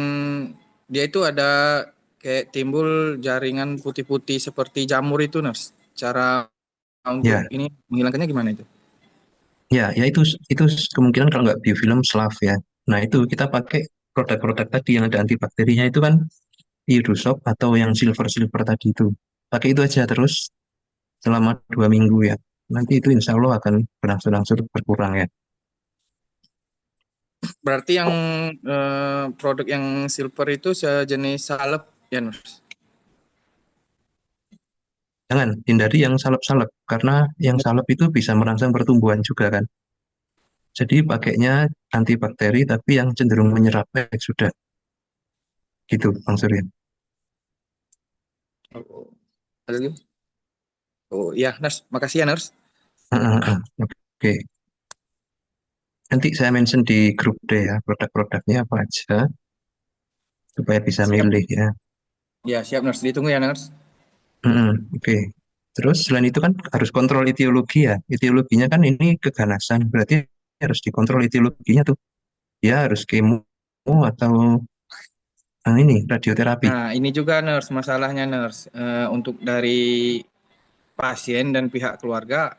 dia itu ada kayak timbul jaringan putih-putih seperti jamur itu, nurse. Cara untuk ya, ini menghilangkannya gimana itu? ya itu kemungkinan kalau nggak biofilm SLAV ya. Nah, itu kita pakai produk-produk tadi yang ada antibakterinya itu kan Iodosorb atau yang silver-silver tadi itu. Pakai itu aja terus selama 2 minggu ya. Nanti itu insya Allah akan berangsur-angsur berkurang ya. Berarti yang produk yang silver itu sejenis salep ya, nurse. Jangan hindari yang salep-salep karena yang salep itu bisa merangsang pertumbuhan juga kan. Jadi pakainya antibakteri tapi yang cenderung menyerap sudah gitu Bang Surya. Oh, ada lagi? Oh ya, nurse. Makasih ya, nurse. Oke. Nanti saya mention di grup deh ya produk-produknya apa aja supaya bisa Siap. milih ya. Ya, siap, nurse. Ditunggu ya, nurse. Oke. Terus selain itu kan harus kontrol etiologi ya. Etiologinya kan ini keganasan, berarti harus dikontrol etiologinya tuh. Ya harus kemo atau ini radioterapi. Nah, ini juga, nurse, masalahnya, nurse. Untuk dari pasien dan pihak keluarga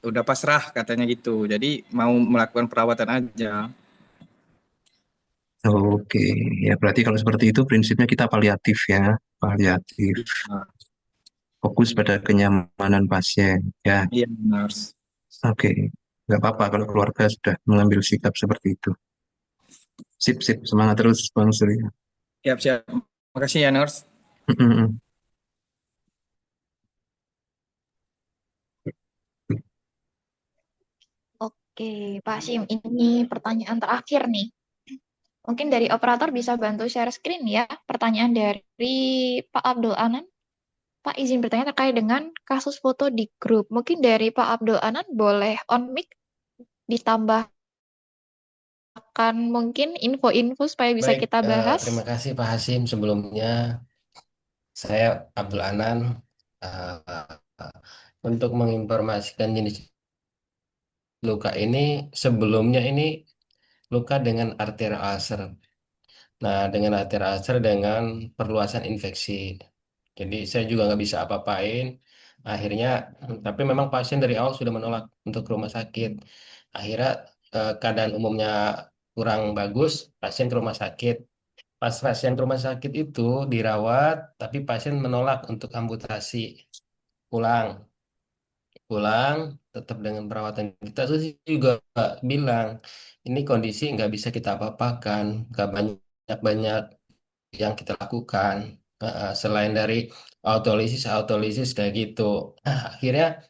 udah pasrah katanya gitu. Jadi mau melakukan perawatan aja. Oke, ya berarti kalau seperti itu prinsipnya kita paliatif ya, paliatif. Nah, Fokus pada kenyamanan pasien ya. iya, nurse. Oke, nggak apa-apa kalau keluarga sudah mengambil sikap seperti itu. Sip, sip, semangat terus Bang Surya. Siap, siap. Makasih ya, nurse. Oke, Pak Sim, ini pertanyaan terakhir nih. Mungkin dari operator bisa bantu share screen ya. Pertanyaan dari Pak Abdul Anan. Pak izin bertanya terkait dengan kasus foto di grup. Mungkin dari Pak Abdul Anan boleh on mic ditambah akan mungkin info-info supaya bisa Baik, kita bahas. terima kasih Pak Hasim. Sebelumnya saya Abdul Anan untuk menginformasikan jenis luka ini. Sebelumnya ini luka dengan arterial ulcer. Nah, dengan arterial ulcer dengan perluasan infeksi. Jadi saya juga nggak bisa apa-apain. Akhirnya, tapi memang pasien dari awal sudah menolak untuk ke rumah sakit. Akhirnya keadaan umumnya kurang bagus, pasien ke rumah sakit. Pas pasien ke rumah sakit itu dirawat, tapi pasien menolak untuk amputasi. Pulang, pulang, tetap dengan perawatan kita terus juga bilang, ini kondisi nggak bisa kita apa-apakan, nggak banyak-banyak yang kita lakukan. Selain dari autolisis kayak gitu. Akhirnya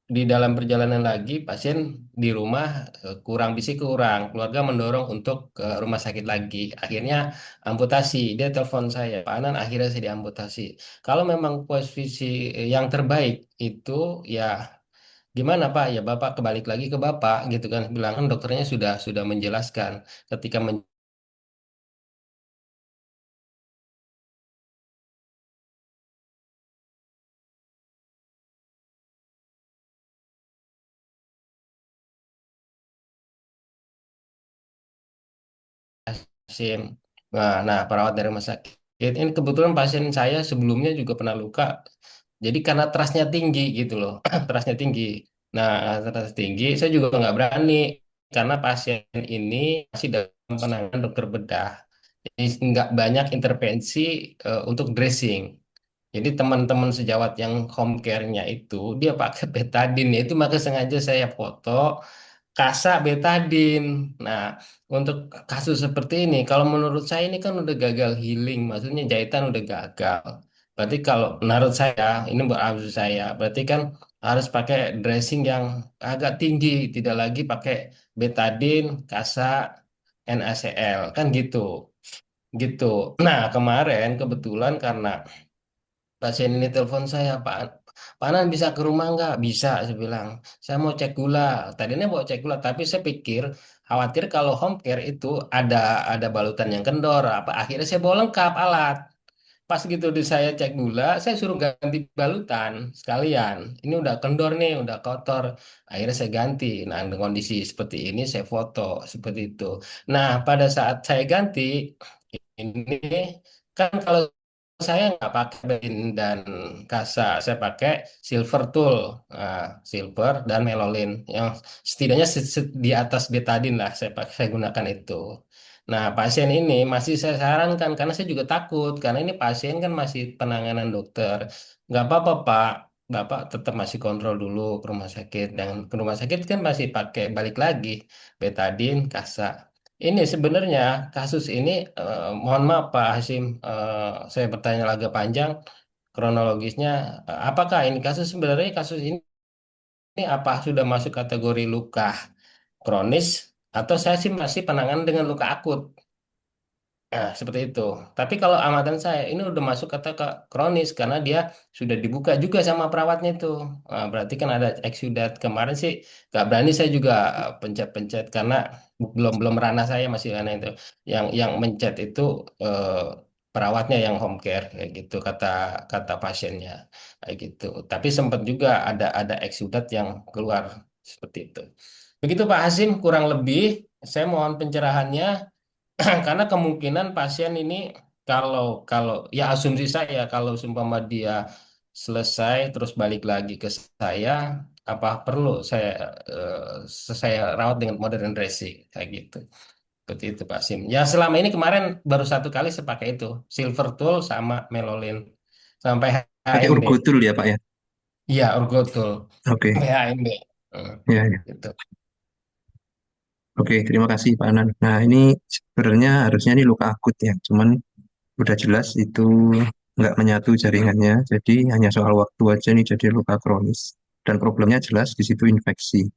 di dalam perjalanan lagi pasien di rumah kurang bisi kurang, keluarga mendorong untuk ke rumah sakit lagi. Akhirnya amputasi. Dia telepon saya, Pak Anan, akhirnya saya diamputasi. Kalau memang posisi yang terbaik itu ya gimana Pak? Ya Bapak kebalik lagi ke Bapak gitu kan. Bilang kan dokternya sudah menjelaskan ketika pasien. Nah, perawat dari rumah sakit. Ini kebetulan pasien saya sebelumnya juga pernah luka. Jadi karena trustnya tinggi gitu loh, trustnya tinggi. Nah, trust tinggi, saya juga nggak berani karena pasien ini masih dalam penanganan dokter bedah. Jadi nggak banyak intervensi untuk dressing. Jadi teman-teman sejawat yang home care-nya itu dia pakai betadine itu maka sengaja saya foto Kasa betadin. Nah, untuk kasus seperti ini, kalau menurut saya ini kan udah gagal healing, maksudnya jahitan udah gagal. Berarti kalau menurut saya, ini berasumsi saya, berarti kan harus pakai dressing yang agak tinggi, tidak lagi pakai betadin, kasa, NaCl, kan gitu. Gitu. Nah, kemarin kebetulan karena pasien ini telepon saya, Pak Anan bisa ke rumah nggak? Bisa, saya bilang. Saya mau cek gula. Tadinya mau cek gula, tapi saya pikir khawatir kalau home care itu ada balutan yang kendor. Apa akhirnya saya bawa lengkap alat. Pas gitu di saya cek gula, saya suruh ganti balutan sekalian. Ini udah kendor nih, udah kotor. Akhirnya saya ganti. Nah, dengan kondisi seperti ini saya foto seperti itu. Nah, pada saat saya ganti ini kan kalau saya nggak pakai bein dan kasa, saya pakai silver tool, nah, silver dan melolin yang setidaknya di atas betadine lah saya gunakan itu. Nah, pasien ini masih saya sarankan karena saya juga takut karena ini pasien kan masih penanganan dokter. Nggak apa-apa Pak, Bapak tetap masih kontrol dulu ke rumah sakit dan ke rumah sakit kan masih pakai balik lagi betadine, kasa. Ini sebenarnya kasus ini, mohon maaf Pak Hasim, saya bertanya agak panjang kronologisnya. Apakah ini kasus sebenarnya kasus ini apa sudah masuk kategori luka kronis atau saya sih masih penanganan dengan luka akut? Nah, seperti itu. Tapi kalau amatan saya ini udah masuk kata ke kronis karena dia sudah dibuka juga sama perawatnya itu. Nah, berarti kan ada eksudat. Kemarin sih nggak berani saya juga pencet-pencet karena belum belum ranah saya masih ranah itu. Yang mencet itu eh, perawatnya yang home care kayak gitu kata kata pasiennya kayak gitu. Tapi sempat juga ada eksudat yang keluar seperti itu. Begitu Pak Hasim kurang lebih. Saya mohon pencerahannya. Karena kemungkinan pasien ini kalau kalau ya asumsi saya kalau seumpama dia selesai terus balik lagi ke saya apa perlu saya rawat dengan modern dressing kayak gitu. Seperti itu Pak Sim. Ya selama ini kemarin baru satu kali saya pakai itu Silver Tool sama Melolin sampai Pakai HMB. Urgotul ya Pak ya? Iya Urgotul Oke, HMB. Hmm, ya, ya. gitu. Oke, terima kasih Pak Anan. Nah, ini sebenarnya harusnya ini luka akut ya, cuman udah jelas itu nggak menyatu jaringannya, jadi hanya soal waktu aja nih jadi luka kronis. Dan problemnya jelas di situ infeksi.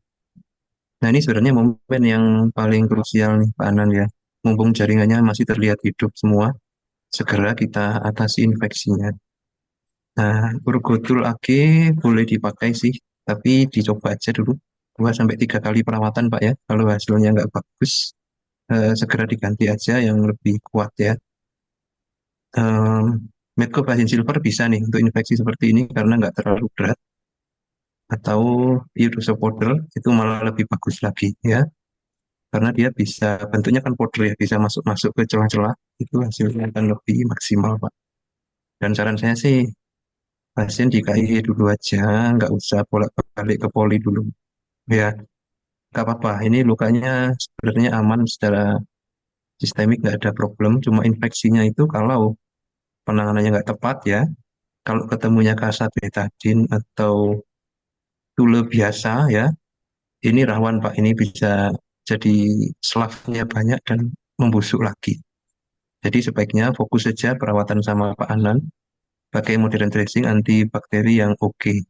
Nah, ini sebenarnya momen yang paling krusial nih Pak Anan ya. Mumpung jaringannya masih terlihat hidup semua, segera kita atasi infeksinya. Nah, Urgotul AG boleh dipakai sih, tapi dicoba aja dulu 2 sampai 3 kali perawatan Pak ya. Kalau hasilnya nggak bagus, segera diganti aja yang lebih kuat ya. Metcobalamin silver bisa nih untuk infeksi seperti ini karena nggak terlalu berat, atau iridosa powder itu malah lebih bagus lagi ya, karena dia bisa bentuknya kan powder ya, bisa masuk-masuk ke celah-celah, itu hasilnya akan lebih maksimal Pak. Dan saran saya sih pasien di KIE dulu aja, nggak usah bolak-balik ke poli dulu ya, nggak apa-apa. Ini lukanya sebenarnya aman secara sistemik, nggak ada problem, cuma infeksinya itu kalau penanganannya nggak tepat ya, kalau ketemunya kasat betadin atau tule biasa ya, ini rawan Pak, ini bisa jadi selafnya banyak dan membusuk lagi. Jadi sebaiknya fokus saja perawatan sama Pak Anan, pakai modern dressing antibakteri yang oke.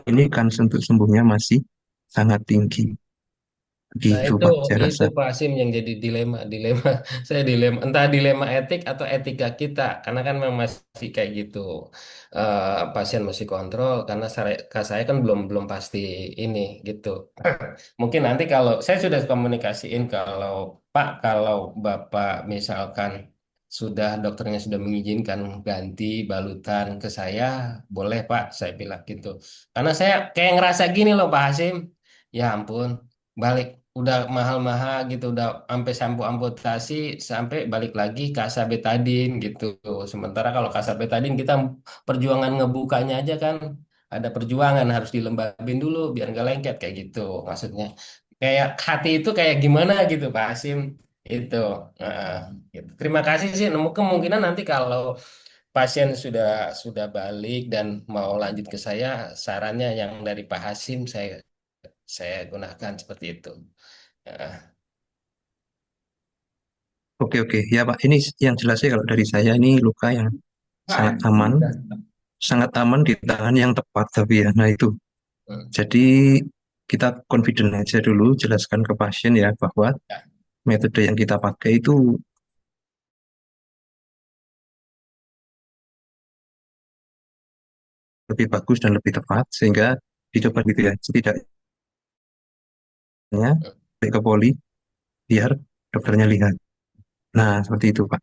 Ini kan untuk sembuhnya masih sangat tinggi. Nah Begitu itu Pak, saya itu rasa. Pak Hasim yang jadi dilema saya dilema entah dilema etik atau etika kita karena kan memang masih kayak gitu. Pasien masih kontrol karena saya kan belum belum pasti ini gitu. Mungkin nanti kalau saya sudah komunikasiin kalau Pak kalau Bapak misalkan sudah dokternya sudah mengizinkan ganti balutan ke saya boleh Pak saya bilang gitu karena saya kayak ngerasa gini loh Pak Hasim, ya ampun balik udah mahal-mahal gitu udah sampai sampo amputasi sampai balik lagi ke asabetadin gitu. Sementara kalau ke asabetadin kita perjuangan ngebukanya aja kan ada perjuangan harus dilembabin dulu biar nggak lengket kayak gitu maksudnya. Kayak hati itu kayak gimana gitu Pak Hasim itu. Nah, gitu. Terima kasih sih. Kemungkinan nanti kalau pasien sudah balik dan mau lanjut ke saya, sarannya yang dari Pak Hasim saya gunakan seperti itu. Nah, Oke, oke. Ya Pak, ini yang jelasnya kalau dari saya ini luka yang sangat aman di tangan yang tepat tapi ya. Nah itu. Jadi kita confident aja dulu, jelaskan ke pasien ya bahwa metode yang kita pakai itu lebih bagus dan lebih tepat, sehingga dicoba gitu ya, setidaknya balik ke poli biar dokternya lihat. Nah seperti itu Pak.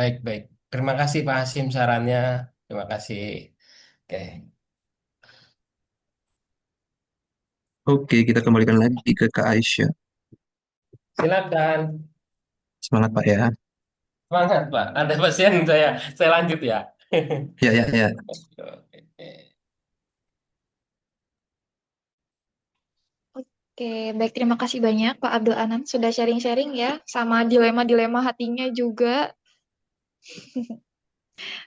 baik, baik. Terima kasih Pak Hasim sarannya. Terima kasih. Oke, Oke, kita kembalikan lagi ke Kak Aisyah. silakan. Semangat Pak ya. Semangat Pak. Ada pasien saya lanjut ya. Ya, ya, ya. Oke, baik, terima kasih banyak Pak Abdul Anan sudah sharing-sharing ya, sama dilema-dilema hatinya juga.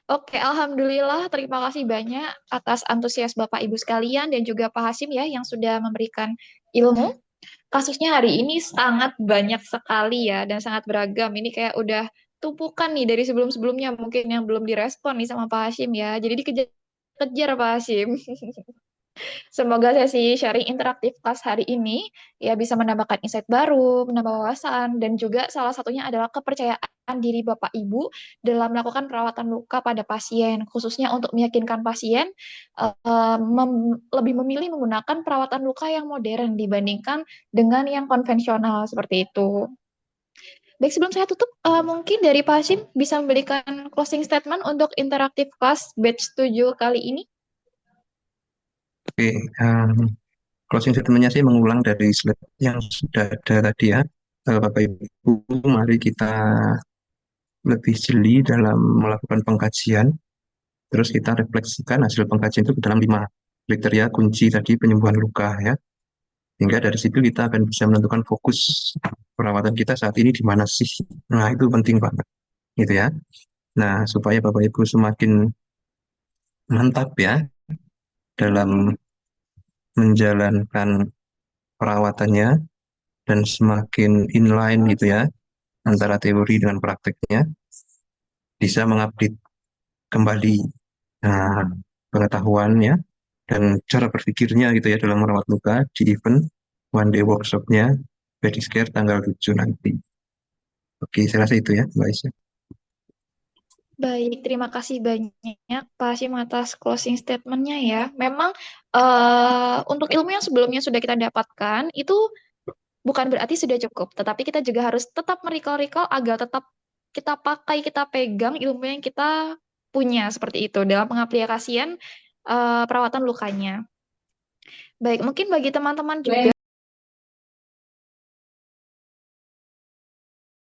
Oke, Alhamdulillah, terima kasih banyak atas antusias Bapak Ibu sekalian dan juga Pak Hasim ya yang sudah memberikan ilmu. Kasusnya hari ini sangat banyak sekali ya dan sangat beragam. Ini kayak udah tumpukan nih dari sebelum-sebelumnya mungkin yang belum direspon nih sama Pak Hasim ya. Jadi dikejar Pak Hasim. Semoga sesi sharing interaktif kelas hari ini ya bisa menambahkan insight baru, menambah wawasan, dan juga salah satunya adalah kepercayaan diri Bapak Ibu dalam melakukan perawatan luka pada pasien, khususnya untuk meyakinkan pasien lebih memilih menggunakan perawatan luka yang modern dibandingkan dengan yang konvensional seperti itu. Baik, sebelum saya tutup, mungkin dari Pak Hashim bisa memberikan closing statement untuk interaktif kelas batch 7 kali ini. Oke, closing statement-nya sih mengulang dari slide yang sudah ada tadi ya. Bapak Ibu, mari kita lebih jeli dalam melakukan pengkajian. Terus kita refleksikan hasil pengkajian itu ke dalam 5 kriteria kunci tadi penyembuhan luka ya. Hingga dari situ kita akan bisa menentukan fokus perawatan kita saat ini di mana sih. Nah, itu penting banget gitu ya. Nah, supaya Bapak Ibu semakin mantap ya dalam menjalankan perawatannya dan semakin inline gitu ya antara teori dengan prakteknya, bisa mengupdate kembali nah, pengetahuannya dan cara berpikirnya gitu ya dalam merawat luka di event one day workshopnya Body Care tanggal 7 nanti. Oke, saya rasa itu ya Mbak Aisyah. Baik, terima kasih banyak Pak Hashim atas closing statement-nya ya. Memang untuk ilmu yang sebelumnya sudah kita dapatkan, itu bukan berarti sudah cukup, tetapi kita juga harus tetap merecall-recall agar tetap kita pakai, kita pegang ilmu yang kita punya seperti itu dalam pengaplikasian perawatan lukanya. Baik, mungkin bagi teman-teman juga